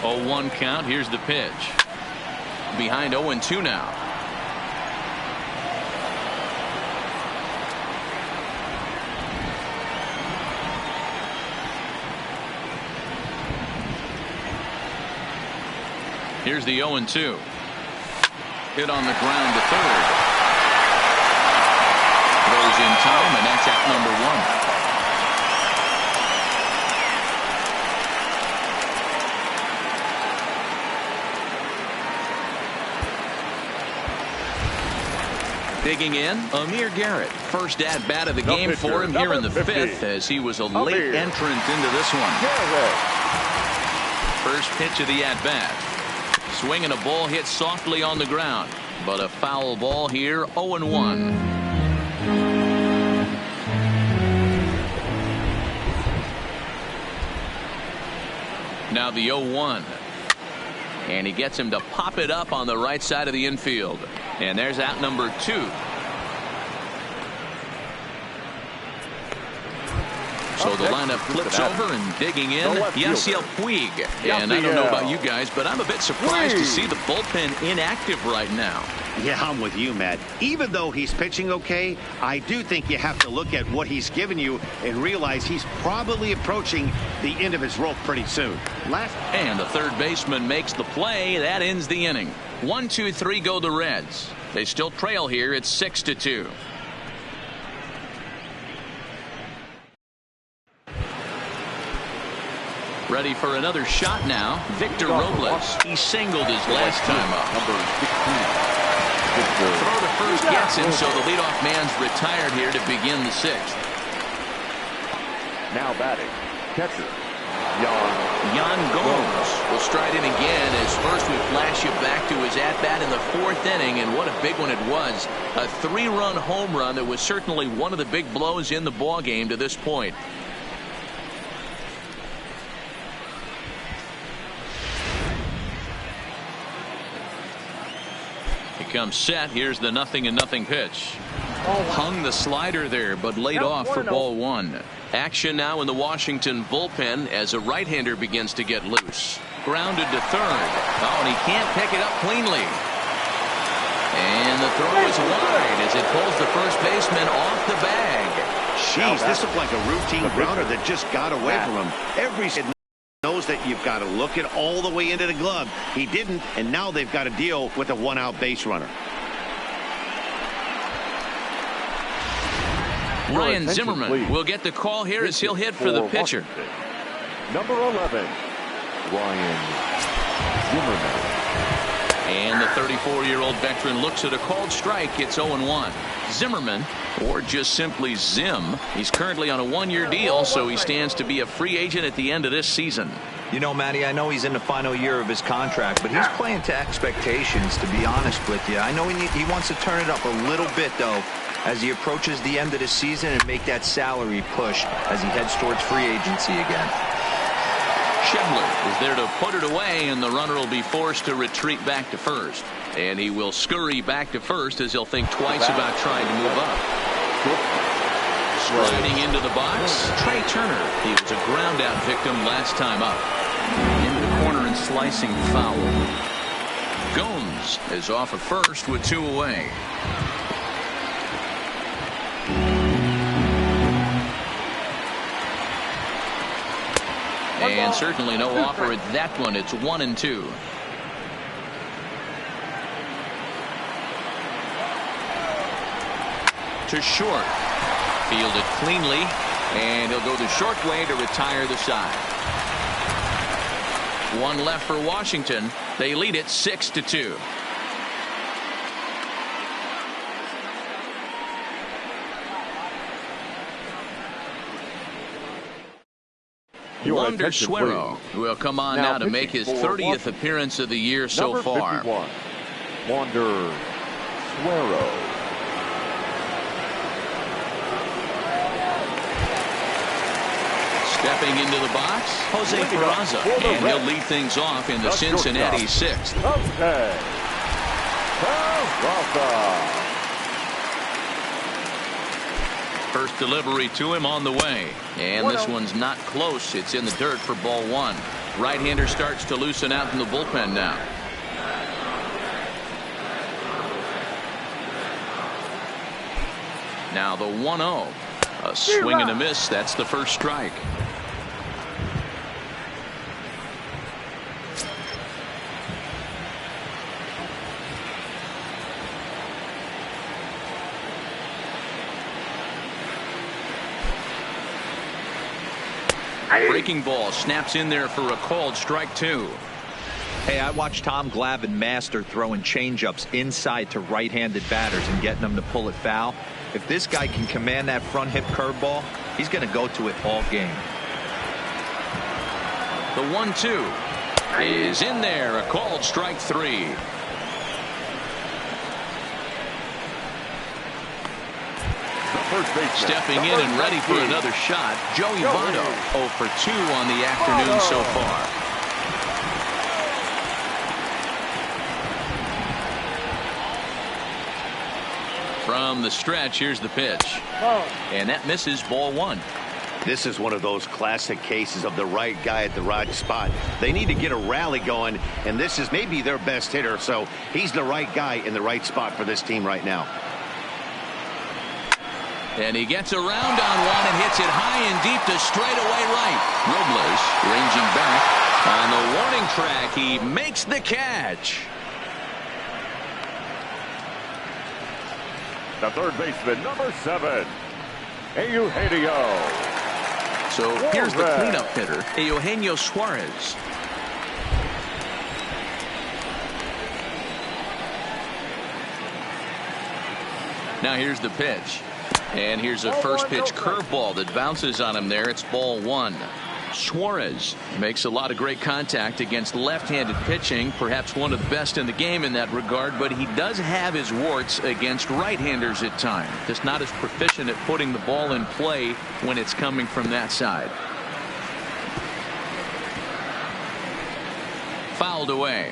Oh, 1 count. Here's the pitch. Behind 0-2 now. Here's the 0-2. Hit on the ground to third. Throws in time, and that's at number 1. Digging in, Amir Garrett. First at-bat of the game for him here in the 5th, as he was a late entrant into this one. First pitch of the at-bat. Swinging a ball hit softly on the ground, but a foul ball here, 0-1. Now the 0-1. And he gets him to pop it up on the right side of the infield. And there's out number 2. So the lineup flips over, and digging in, Yasiel Puig. And I don't know about you guys, but I'm a bit surprised to see the bullpen inactive right now. Yeah, I'm with you, Matt. Even though he's pitching okay, I do think you have to look at what he's given you and realize he's probably approaching the end of his rope pretty soon. And the third baseman makes the play. That ends the inning. 1-2-3 go the Reds. They still trail here. It's 6-2. Ready for another shot now. Victor Robles. He singled his last time up. Number 16. Throw to first gets him, so the leadoff man's retired here to begin the 6th. Now batting, catcher, Yan Gomes will stride in again, as first we flash you back to his at-bat in the 4th inning, and what a big one it was. A 3-run home run that was certainly one of the big blows in the ballgame to this point. Comes set. Here's the 0-0 pitch. Hung the slider there, but laid off for ball 1. Action now in the Washington bullpen as a right-hander begins to get loose. Grounded to third. Oh, and he can't pick it up cleanly. And the throw is wide as it pulls the first baseman off the bag. Jeez, this looked like a routine grounder that just got away from him. Every knows that you've got to look it all the way into the glove. He didn't, and now they've got to deal with a 1-out base runner. Ryan Zimmerman will get the call here as he'll hit for the pitcher. Number 11, Ryan Zimmerman. And the 34-year-old veteran looks at a called strike. It's 0-1. Zimmerman, or just simply Zim, he's currently on a 1-year deal, so he stands to be a free agent at the end of this season. You know, Matty, I know he's in the final year of his contract, but he's playing to expectations, to be honest with you. I know he wants to turn it up a little bit, though, as he approaches the end of the season and make that salary push as he heads towards free agency again. Schebler is there to put it away, and the runner will be forced to retreat back to first. And he will scurry back to first as he'll think twice about trying to move up. Sliding into the box, Trey Turner. He was a ground-out victim last time up. Into the corner and slicing foul. Gomes is off at first with 2 away. And certainly no offer at that one. It's 1-2. to short. Fielded cleanly, and he'll go the short way to retire the side. One left for Washington. They lead it 6-2. Wander Suero will come on now to make his 30th appearance of the year so far. 51, Wander Suero. Stepping into the box, Jose Peraza, and he'll lead things off in the Cincinnati 6th. Okay. Peraza. First delivery to him on the way, and this one's not close. It's in the dirt for ball one. Right-hander starts to loosen out in the bullpen now. Now the 1-0. A swing and a miss. That's the first strike. Breaking ball snaps in there for a called strike two. Hey, I watched Tom Glavine master throwing changeups inside to right-handed batters and getting them to pull it foul. If this guy can command that front hip curveball, he's going to go to it all game. The 1-2 is in there, a called strike three. Stepping in and ready for another shot, Joey Votto, 0 for 2 on the afternoon so far. From the stretch, here's the pitch. And that misses, ball one. This is one of those classic cases of the right guy at the right spot. They need to get a rally going, and this is maybe their best hitter, so he's the right guy in the right spot for this team right now. And he gets around on one and hits it high and deep to straightaway right. Robles ranging back on the warning track. He makes the catch. The third baseman, number 7, Eugenio. So here's the cleanup hitter, Eugenio Suarez. Now here's the pitch. And here's a first pitch curveball that bounces on him there. It's ball one. Suarez makes a lot of great contact against left-handed pitching, perhaps one of the best in the game in that regard, but he does have his warts against right-handers at times. Just not as proficient at putting the ball in play when it's coming from that side. Fouled away.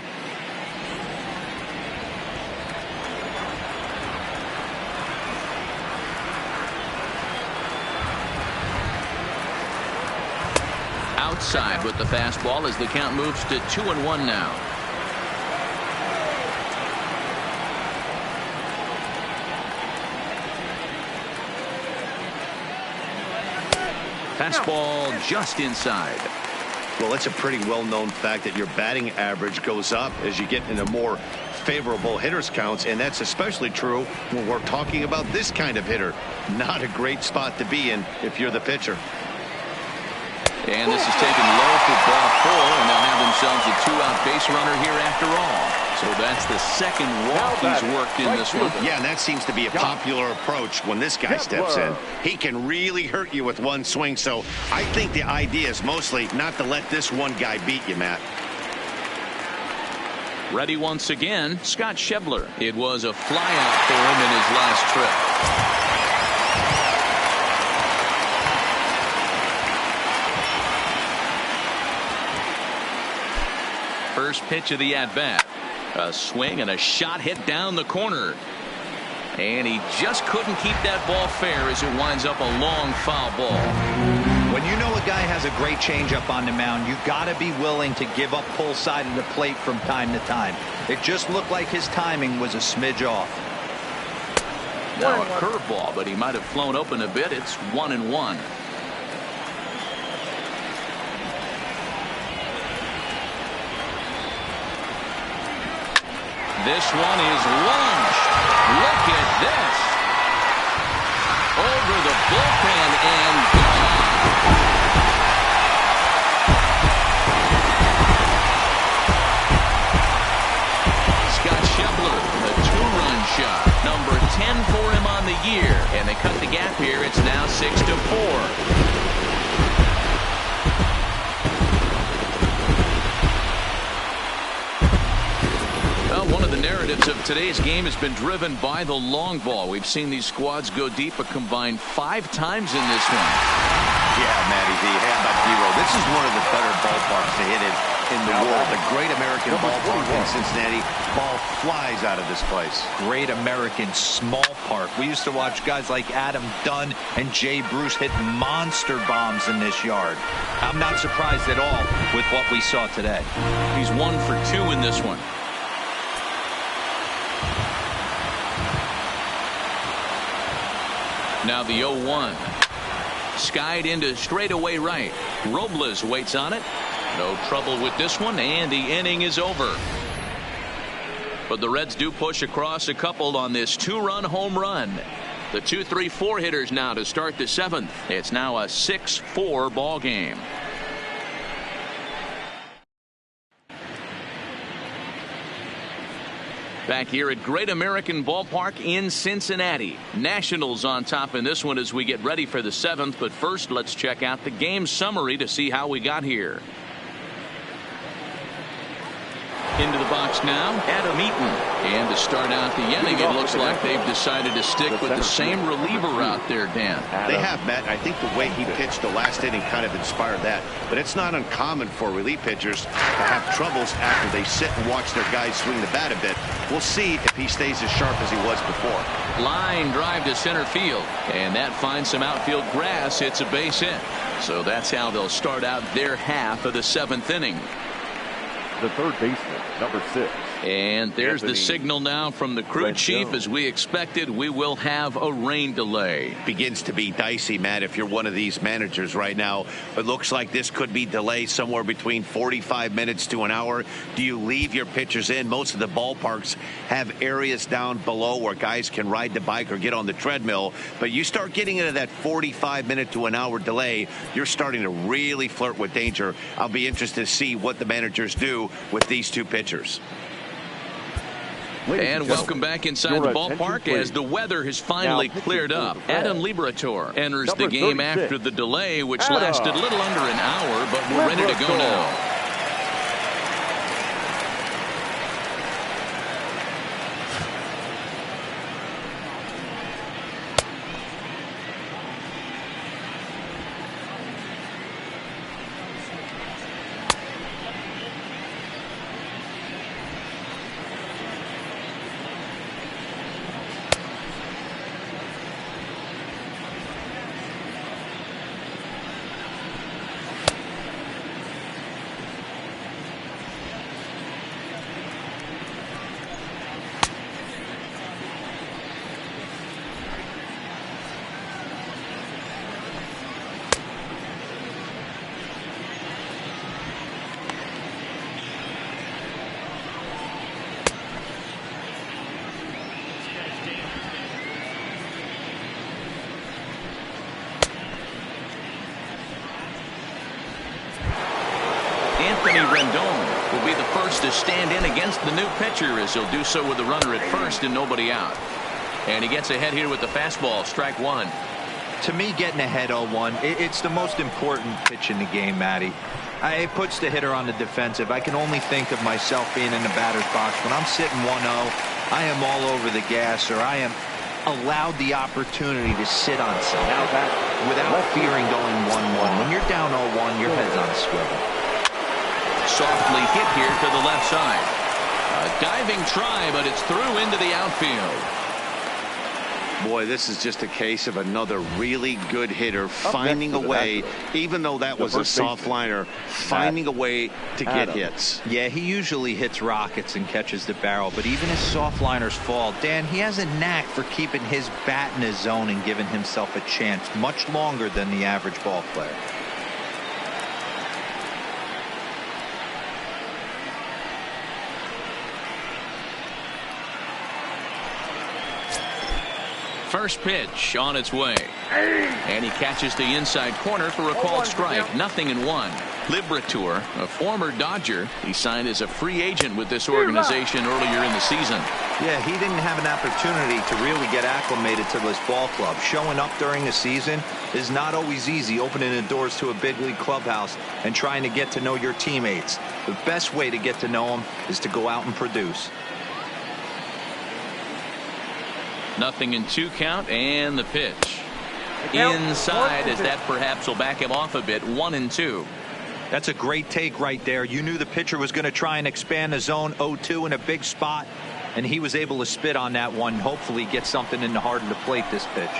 Outside with the fastball as the count moves to 2-1 now. Fastball just inside. Well, it's a pretty well-known fact that your batting average goes up as you get into more favorable hitters counts, and that's especially true when we're talking about this kind of hitter. Not a great spot to be in if you're the pitcher. And this is taken low for ball four, and they'll have themselves a two-out base runner here after all. So that's the second walk he's worked in this one. Yeah, and that seems to be a popular approach when this guy steps in. He can really hurt you with one swing, so I think the idea is mostly not to let this one guy beat you, Matt. Ready once again, Scott Schebler. It was a flyout for him in his last trip. First pitch of the at-bat. A swing and a shot hit down the corner. And he just couldn't keep that ball fair as it winds up a long foul ball. When you know a guy has a great changeup on the mound, you got to be willing to give up pull side of the plate from time to time. It just looked like his timing was a smidge off. Now a curveball, but he might have flown open a bit. It's 1-1. This one is launched. Look at this. over the bullpen and gone. Scott Schebler, a 2-run shot. Number 10 for him on the year. And they cut the gap here. It's now 6-4. One of the narratives of today's game has been driven by the long ball. We've seen these squads go deep a combined 5 times in this one. Yeah, Matty V. How about D-Roll? This is one of the better ballparks to hit it in the world. The Great American Ballpark in Cincinnati. Ball flies out of this place. Great American Small Park. We used to watch guys like Adam Dunn and Jay Bruce hit monster bombs in this yard. I'm not surprised at all with what we saw today. He's 1 for 2 in this one. Now the 0-1. Skied into straightaway right. Robles waits on it. No trouble with this one, and the inning is over. But the Reds do push across a couple on this 2-run home run. The 2-3-4 hitters now to start the 7th. It's now a 6-4 ball game. Back here at Great American Ballpark in Cincinnati. Nationals on top in this one as we get ready for the 7th. But first, let's check out the game summary to see how we got here. Into the box now, Adam Eaton. And to start out the inning, it looks like they've decided to stick with the same reliever out there, Dan. They have, Matt. I think the way he pitched the last inning kind of inspired that. But it's not uncommon for relief pitchers to have troubles after they sit and watch their guys swing the bat a bit. We'll see if he stays as sharp as he was before. Line drive to center field. And that finds some outfield grass. It's a base hit. So that's how they'll start out their half of the 7th inning. The third baseman, number 6. And there's the signal now from the crew chief. As we expected, we will have a rain delay. Begins to be dicey, Matt, if you're one of these managers right now. It looks like this could be delayed somewhere between 45 minutes to an hour. Do you leave your pitchers in? Most of the ballparks have areas down below where guys can ride the bike or get on the treadmill. But you start getting into that 45-minute to an hour delay, you're starting to really flirt with danger. I'll be interested to see what the managers do with these two pitchers. And welcome back inside the ballpark as the weather has finally cleared up. Adam Liberator enters the game after the delay, which lasted a little under an hour, but we're ready to go now. Rendon will be the first to stand in against the new pitcher, as he'll do so with a runner at first and nobody out. And he gets ahead here with the fastball, strike 1. To me, getting ahead 0-1, it's the most important pitch in the game, Matty. It puts the hitter on the defensive. I can only think of myself being in the batter's box. When I'm sitting 1-0, I am all over the gas, or I am allowed the opportunity to sit on some without fearing going 1-1. When you're down 0-1, your head's on a swivel. Softly hit here to the left side. A diving try, but it's through into the outfield. Boy, this is just a case of another really good hitter finding a way, even though that was a soft liner, finding a way to get hits. Yeah, he usually hits rockets and catches the barrel, but even his soft liners fall. Dan, he has a knack for keeping his bat in his zone and giving himself a chance much longer than the average ball player. First pitch on its way. And he catches the inside corner for a called strike. 0-1. Liberator, a former Dodger, he signed as a free agent with this organization earlier in the season. Yeah, he didn't have an opportunity to really get acclimated to this ball club. Showing up during the season is not always easy, opening the doors to a big league clubhouse and trying to get to know your teammates. The best way to get to know them is to go out and produce. 0-2 count, and the pitch. Inside, as that perhaps will back him off a bit. 1-2. That's a great take right there. You knew the pitcher was going to try and expand the zone. 0-2 in a big spot, and he was able to spit on that one. Hopefully get something in the heart of the plate this pitch.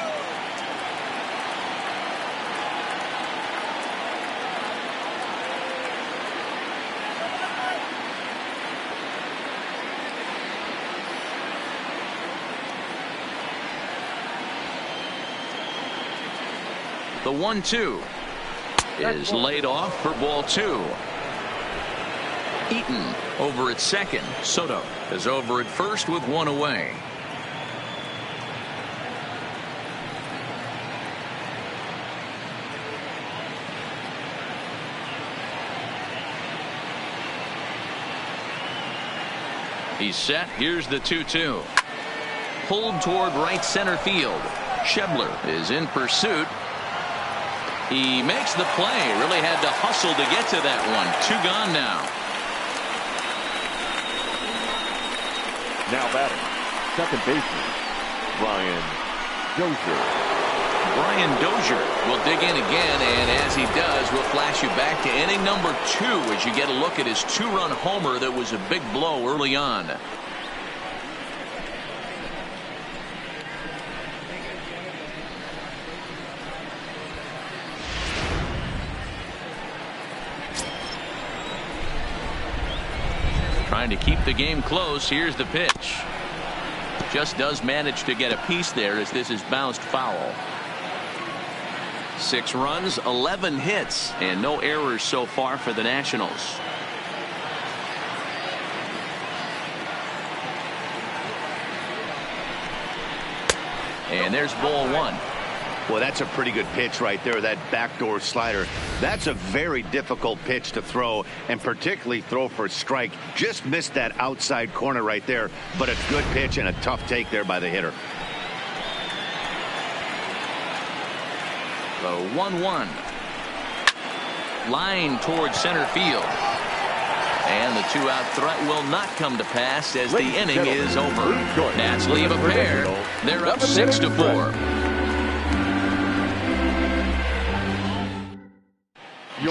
The 1-2 is laid off for ball 2. Eaton over at second. Soto is over at first with one away. He's set. Here's the 2-2. Pulled toward right center field. Schebler is in pursuit. He makes the play. Really had to hustle to get to that one. 2 gone now. Now batting, second baseman, Brian Dozier. Brian Dozier will dig in again, and as he does, we'll flash you back to inning number 2 as you get a look at his 2-run homer that was a big blow early on. Trying to keep the game close. Here's the pitch. Just does manage to get a piece there as this is bounced foul. 6 runs, 11 hits, and no errors so far for the Nationals. And there's ball 1. Well, that's a pretty good pitch right there, that backdoor slider. That's a very difficult pitch to throw, and particularly throw for a strike. Just missed that outside corner right there, but a good pitch and a tough take there by the hitter. The 1-1. Line towards center field. And the 2-out threat will not come to pass as the inning is over. Nats leave a pair. They're up 6-4.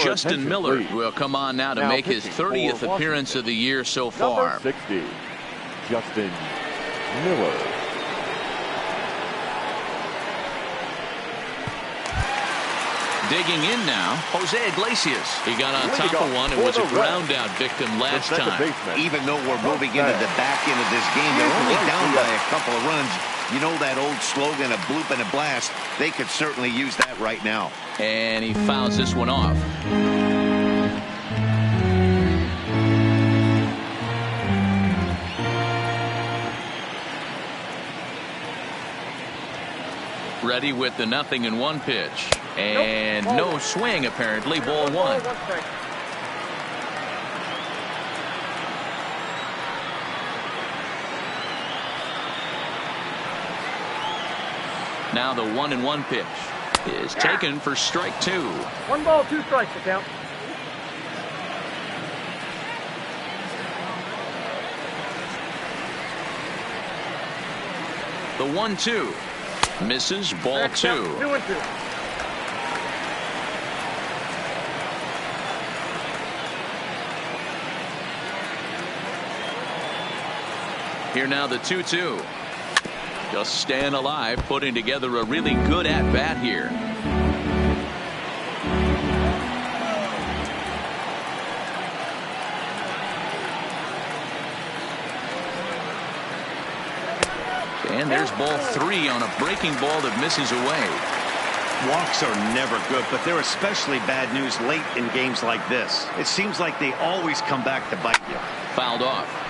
Justin Miller will come on now to make his 30th appearance of the year so far. Number 60, Justin Miller. Digging in now, Jose Iglesias. He got on top of one and was a ground out victim last time. Even though we're moving into the back end of this game, they're only down by a couple of runs. You know that old slogan, a bloop and a blast. They could certainly use that right now. And he fouls this one off. Ready with the 0-1 pitch. And no swing apparently. Ball 1. Now the 1-1 pitch is taken for strike 2. 1 ball, 2 strikes to count. The 1-2 misses. Ball 2. 2-2. Here now the 2-2. Just staying alive, putting together a really good at-bat here. And there's ball 3 on a breaking ball that misses away. Walks are never good, but they're especially bad news late in games like this. It seems like they always come back to bite you. Fouled off.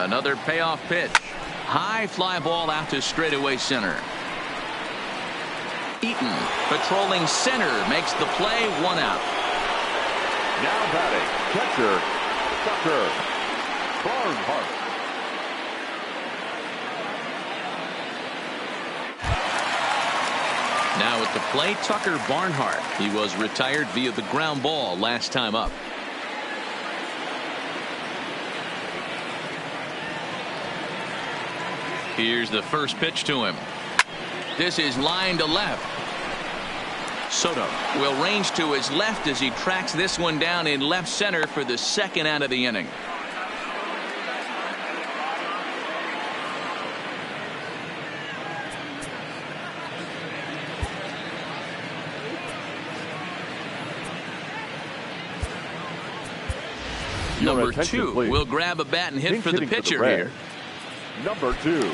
Another payoff pitch. High fly ball out to straightaway center. Eaton patrolling center makes the play. 1 out. Now batting, catcher, Tucker Barnhart. Now at the plate, Tucker Barnhart. He was retired via the ground ball last time up. Here's the first pitch to him. This is line to left. Soto will range to his left as he tracks this one down in left center for the 2nd out of the inning. Number 2 will grab a bat and hit for the pitcher here. Number 2.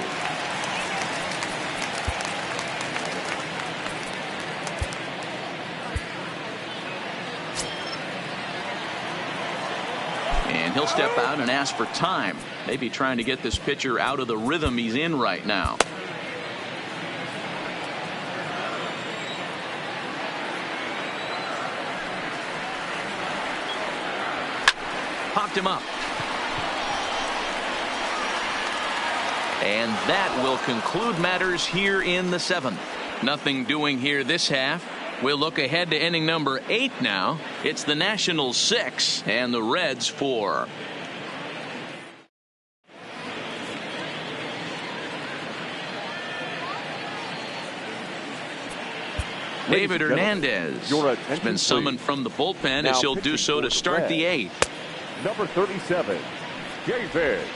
And he'll step out and ask for time. Maybe trying to get this pitcher out of the rhythm he's in right now. Popped him up. And that will conclude matters here in the 7th. Nothing doing here this half. We'll look ahead to inning number 8 now. It's the Nationals 6 and the Reds 4. David Hernandez has been summoned from the bullpen as he'll do so to start the 8th. Number 37, David Hernandez.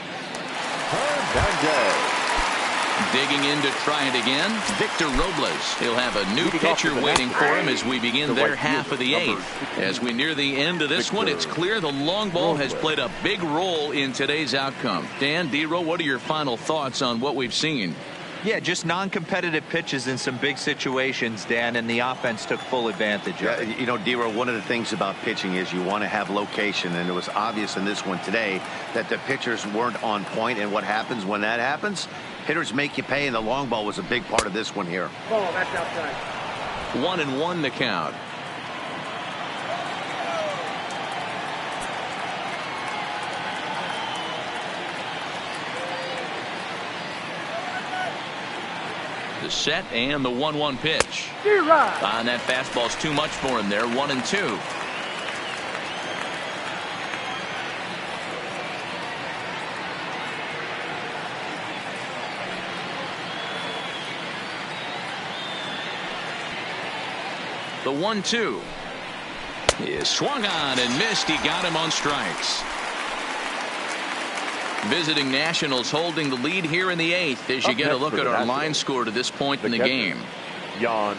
Digging in to try it again, Victor Robles. He'll have a new pitcher waiting for him as we begin their half of the 8th. As we near the end of this one, it's clear the long ball has played a big role in today's outcome. Dan, D-Row, what are your final thoughts on what we've seen? Yeah, just non-competitive pitches in some big situations, Dan, and the offense took full advantage of it. You know, D-Row, one of the things about pitching is you want to have location, and it was obvious in this one today that the pitchers weren't on point, and what happens when that happens? Hitters make you pay, and the long ball was a big part of this one here. Ball, that's outside. 1-1 the count. The set and the 1-1 pitch. And that fastball's too much for him there. 1-2. The 1-2 is swung on and missed. He got him on strikes. Visiting Nationals holding the lead here in the 8th as you get a look at our line score to this point in the game. Yan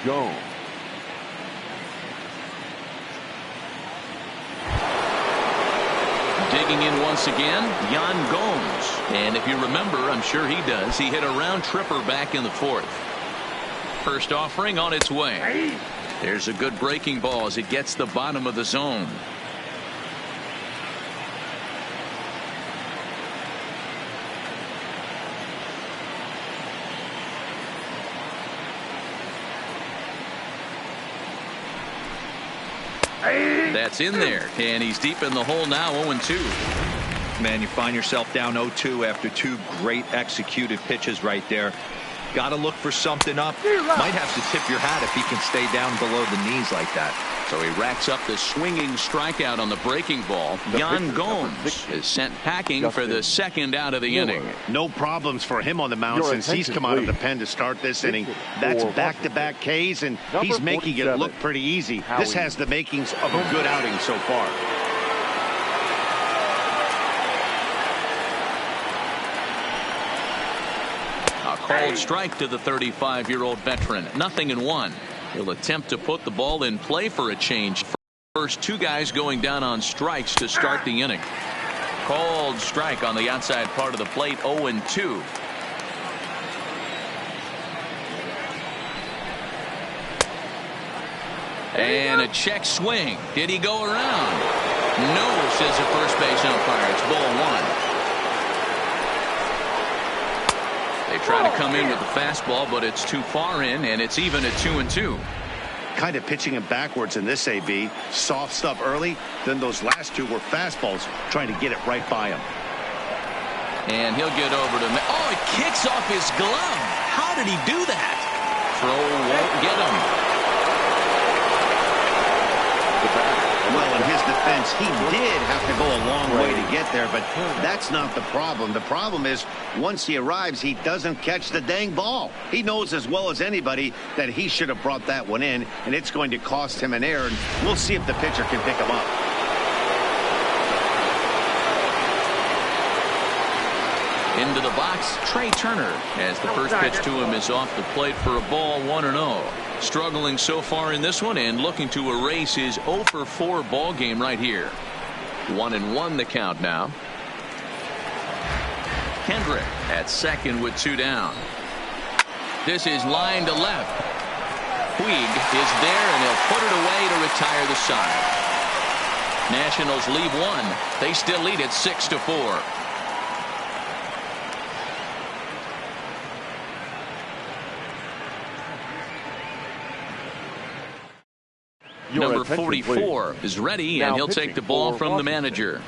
Gomes. Digging in once again, Yan Gomes. And if you remember, I'm sure he does, he hit a round tripper back in the 4th. First offering on its way. There's a good breaking ball as it gets the bottom of the zone. That's in there, and he's deep in the hole now. 0-2. Man, you find yourself down 0-2 after 2 great executed pitches right there. Got to look for something up. Might have to tip your hat if he can stay down below the knees like that. So he racks up the swinging strikeout on the breaking ball. Yan Gomes is sent packing for the 2nd out of the inning. No problems for him on the mound since he's come out of the pen to start this inning. That's back-to-back Ks, and he's making it look pretty easy. This has the makings of a good outing so far. A called strike to the 35-year-old veteran. 0-1. He'll attempt to put the ball in play for a change. First 2 guys going down on strikes to start the inning. Called strike on the outside part of the plate. 0-2. And a check swing. Did he go around? No, says the first base umpire. It's ball 1. try to come in with the fastball, but it's too far in, and it's even at 2-2. Kind of pitching him backwards in this AB. Soft stuff early, then those last two were fastballs, trying to get it right by him. And he'll get over to... Oh, it kicks off his glove. How did he do that? Throw won't get him. Well, in his defense, he did have to go a long way to get there, but that's not the problem. The problem is, once he arrives, he doesn't catch the dang ball. He knows as well as anybody that he should have brought that one in, and it's going to cost him an error, and we'll see if the pitcher can pick him up. Into the box, Trey Turner, as the first pitch to him is off the plate for a ball, 1-0. Struggling so far in this one and looking to erase his 0-for-4 ball game right here. 1-1 the count now. Kendrick at second with 2 down. This is line to left. Puig is there, and he'll put it away to retire the side. Nationals leave 1. They still lead it 6-4. Number 44 is ready, and he'll take the ball from the manager.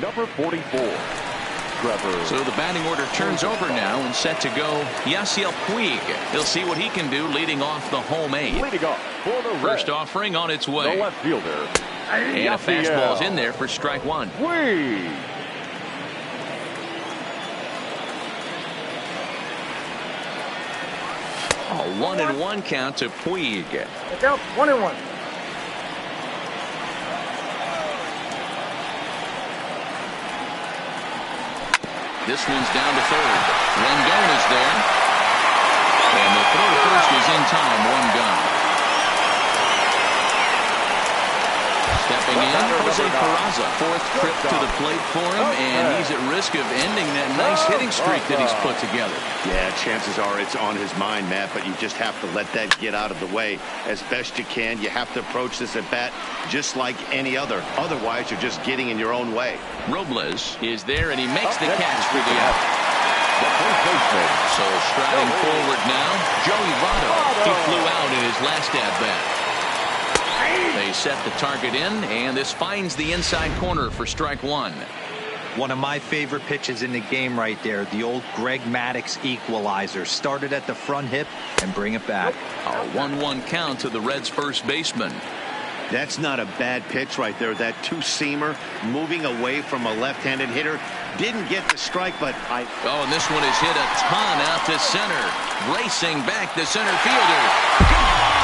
Number 44, Trevor. So the batting order turns over now and set to go Yasiel Puig. He'll see what he can do leading off the home 8. Leading off for the First Reds, offering on its way. the left fielder. And a fastball's in there for strike 1. Puig. A 1-1 count to Puig. The count 1-1. This one's down to third. Rendon is there. And the throw to first is in time. 1 gone. Stepping in, Jose Peraza. 4th trip to the plate for him, and he's at risk of ending that nice hitting streak that he's put together. Yeah, chances are it's on his mind, Matt, but you just have to let that get out of the way as best you can. You have to approach this at bat just like any other. Otherwise, you're just getting in your own way. Robles is there, and he makes the catch for the out. The first baseman. So striding forward now, Joey Votto. He flew out in his last at-bat. They set the target in, and this finds the inside corner for strike 1. One of my favorite pitches in the game right there, the old Greg Maddux equalizer. Started at the front hip and bring it back. A 1-1 count to the Reds' first baseman. That's not a bad pitch right there. That two-seamer moving away from a left-handed hitter. Didn't get the strike, but Oh, and this one is hit a ton out to center. Racing back the center fielder. Gone!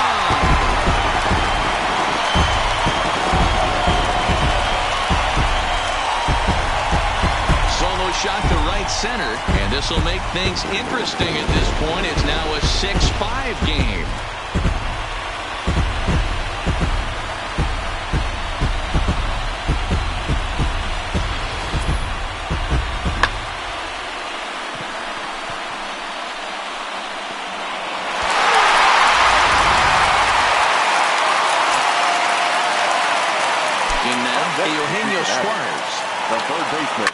Solo shot to right center, and this will make things interesting at this point. It's now a 6-5 game. The third baseman.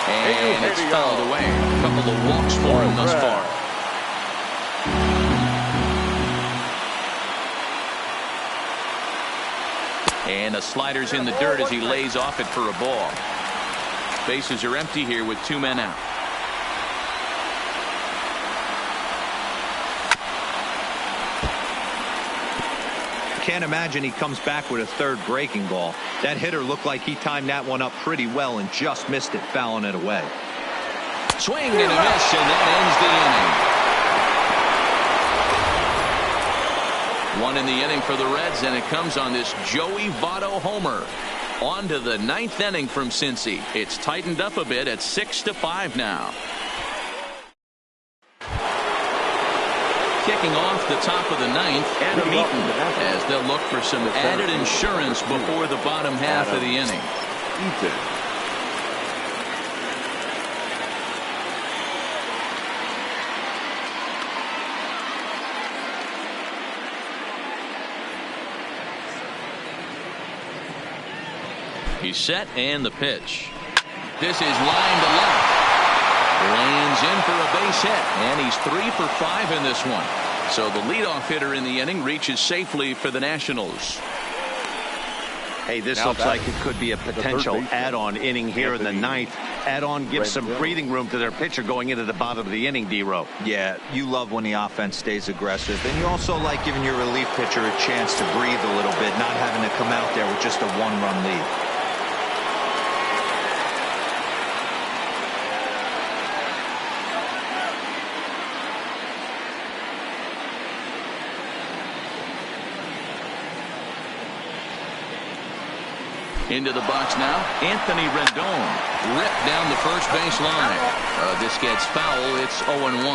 And it's fouled away. A couple of walks for him thus far. And a slider's in the dirt as he lays off it for a ball. Bases are empty here with 2 men out. Can't imagine he comes back with a third breaking ball. That hitter looked like he timed that one up pretty well and just missed it, fouling it away. Swing and a miss, and that ends the inning. 1 in the inning for the Reds, and it comes on this Joey Votto homer. On to the 9th inning from Cincy. It's tightened up a bit at 6-5 now. Kicking off the top of the 9th, Adam Eaton, as they'll look for some added insurance before the bottom half of the inning. He's set, and the pitch. This is line to left. Lanes in for a base hit, and he's 3 for 5 in this one. So the leadoff hitter in the inning reaches safely for the Nationals. Hey, this looks like it could be a potential add-on inning here in the ninth. Add-on gives some breathing room to their pitcher going into the bottom of the inning, D-Row. Yeah, you love when the offense stays aggressive. And you also like giving your relief pitcher a chance to breathe a little bit, not having to come out there with just a one-run lead. Into the box now, Anthony Rendon ripped down the first base line. This gets foul. It's 0-1.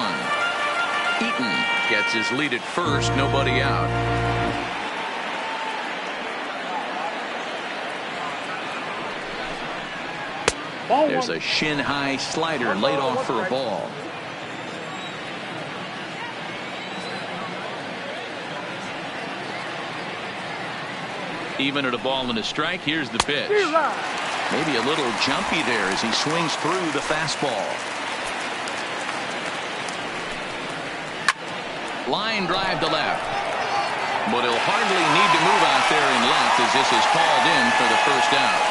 Eaton gets his lead at first. Nobody out. There's a shin-high slider laid off for a ball. Even at a ball and a strike, here's the pitch. Maybe a little jumpy there as he swings through the fastball. Line drive to left. But he'll hardly need to move out there in left as this is called in for the first out.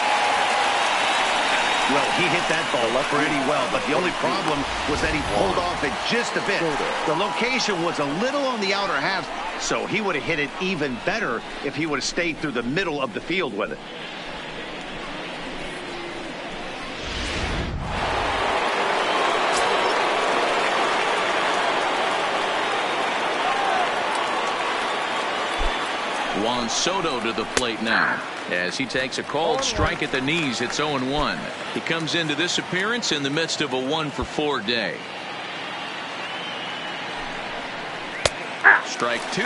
Well, he hit that ball pretty well, but the only problem was that he pulled off it just a bit. The location was a little on the outer half, so he would have hit it even better if he would have stayed through the middle of the field with it. Juan Soto to the plate now as he takes a called strike at the knees. It's 0-1. He comes into this appearance in the midst of a 1-for-4 day. Strike 2.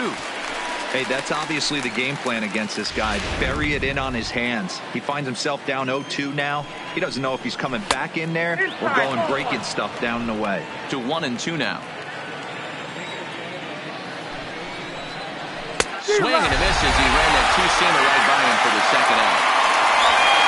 Hey, that's obviously the game plan against this guy. Bury it in on his hands. He finds himself down 0-2 now. He doesn't know if he's coming back in there or going breaking stuff down and away. To 1-2 now. Swing and a miss as he ran that two-seamer right by him for the second out.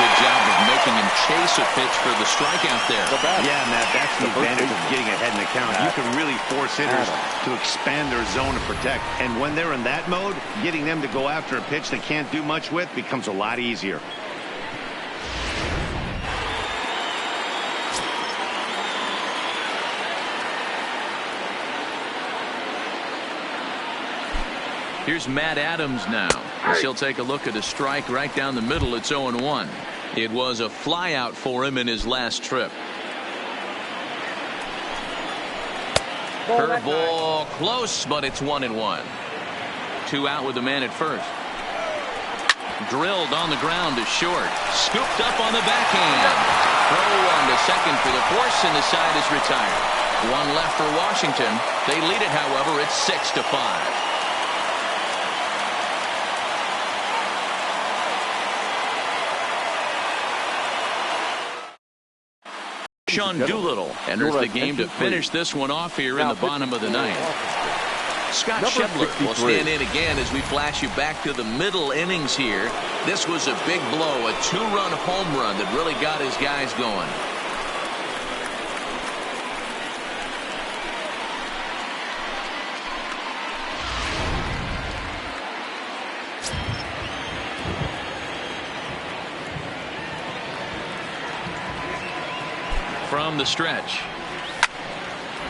Good job of making him chase a pitch for the strikeout there. Yeah, Matt, that's the advantage of getting ahead in the count. You can really force hitters to expand their zone and protect. And when they're in that mode, getting them to go after a pitch they can't do much with becomes a lot easier. Here's Matt Adams now as he'll take a look at a strike right down the middle. It's 0-1. It was a flyout for him in his last trip. Curveball close, but it's 1-1. 2 out with the man at first. Drilled on the ground to short. Scooped up on the backhand. Throw on to second for the force, and the side is retired. 1 left for Washington. They lead it, however. It's 6-5. Sean Doolittle enters the game to finish this one off here in the bottom of the ninth. Scott Schebler will stand in again as we flash you back to the middle innings here. This was a big blow, a 2-run home run that really got his guys going. From the stretch.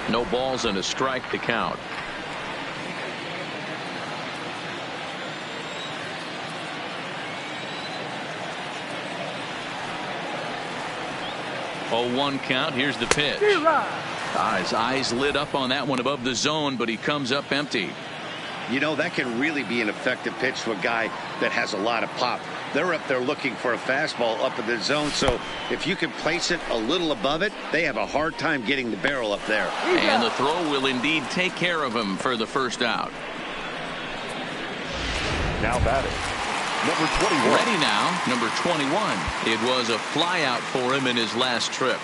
No balls and a strike to count. Oh, 1 count. Here's the pitch. His eyes lit up on that one above the zone, but he comes up empty. You know, that can really be an effective pitch to a guy that has a lot of pop. They're up there looking for a fastball up in the zone, so if you can place it a little above it, they have a hard time getting the barrel up there. And the throw will indeed take care of him for the first out. Now batting, number 21. Ready now, number 21. It was a flyout for him in his last trip.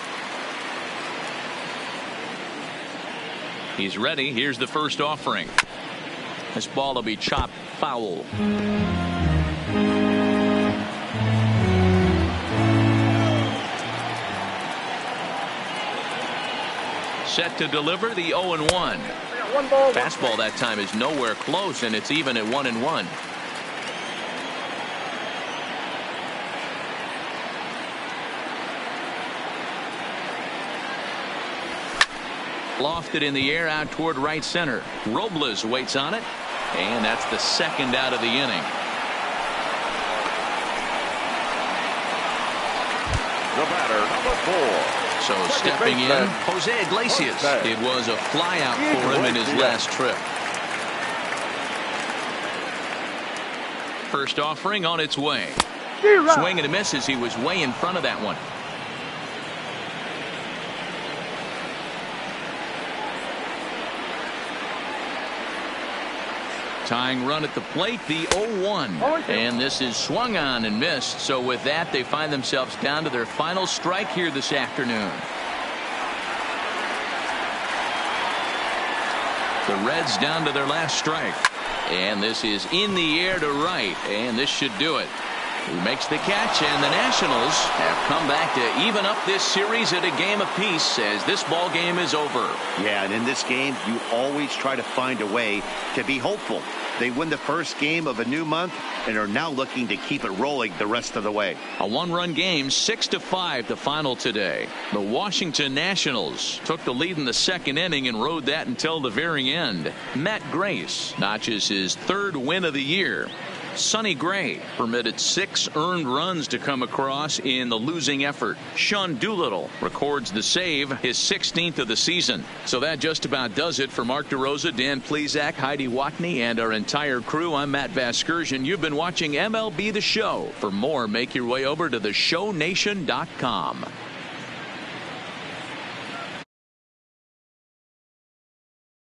He's ready. Here's the first offering. This ball will be chopped foul. set to deliver the 0-1. One ball. Fastball that time is nowhere close, and it's even at 1-1. Lofted in the air out toward right center. Robles waits on it, and that's the second out of the inning. The batter, number 4. So stepping in, Jose Iglesias. It was a flyout for him in his last trip. First offering on its way. Swing and a miss as he was way in front of that one. Tying run at the plate, the 0-1. And this is swung on and missed. So with that, they find themselves down to their final strike here this afternoon. The Reds down to their last strike. And this is in the air to right. And this should do it. He makes the catch, and the Nationals have come back to even up this series at a game apiece as this ball game is over. Yeah, and in this game, you always try to find a way to be hopeful. They win the first game of a new month and are now looking to keep it rolling the rest of the way. A one-run game, 6-5 the final today. The Washington Nationals took the lead in the second inning and rode that until the very end. Matt Grace notches his third win of the year. Sonny Gray permitted 6 earned runs to come across in the losing effort. Sean Doolittle records the save, his 16th of the season. So that just about does it for Mark DeRosa, Dan Plesac, Heidi Watney, and our entire crew. I'm Matt Vasgersian. You've been watching MLB The Show. For more, make your way over to theshownation.com.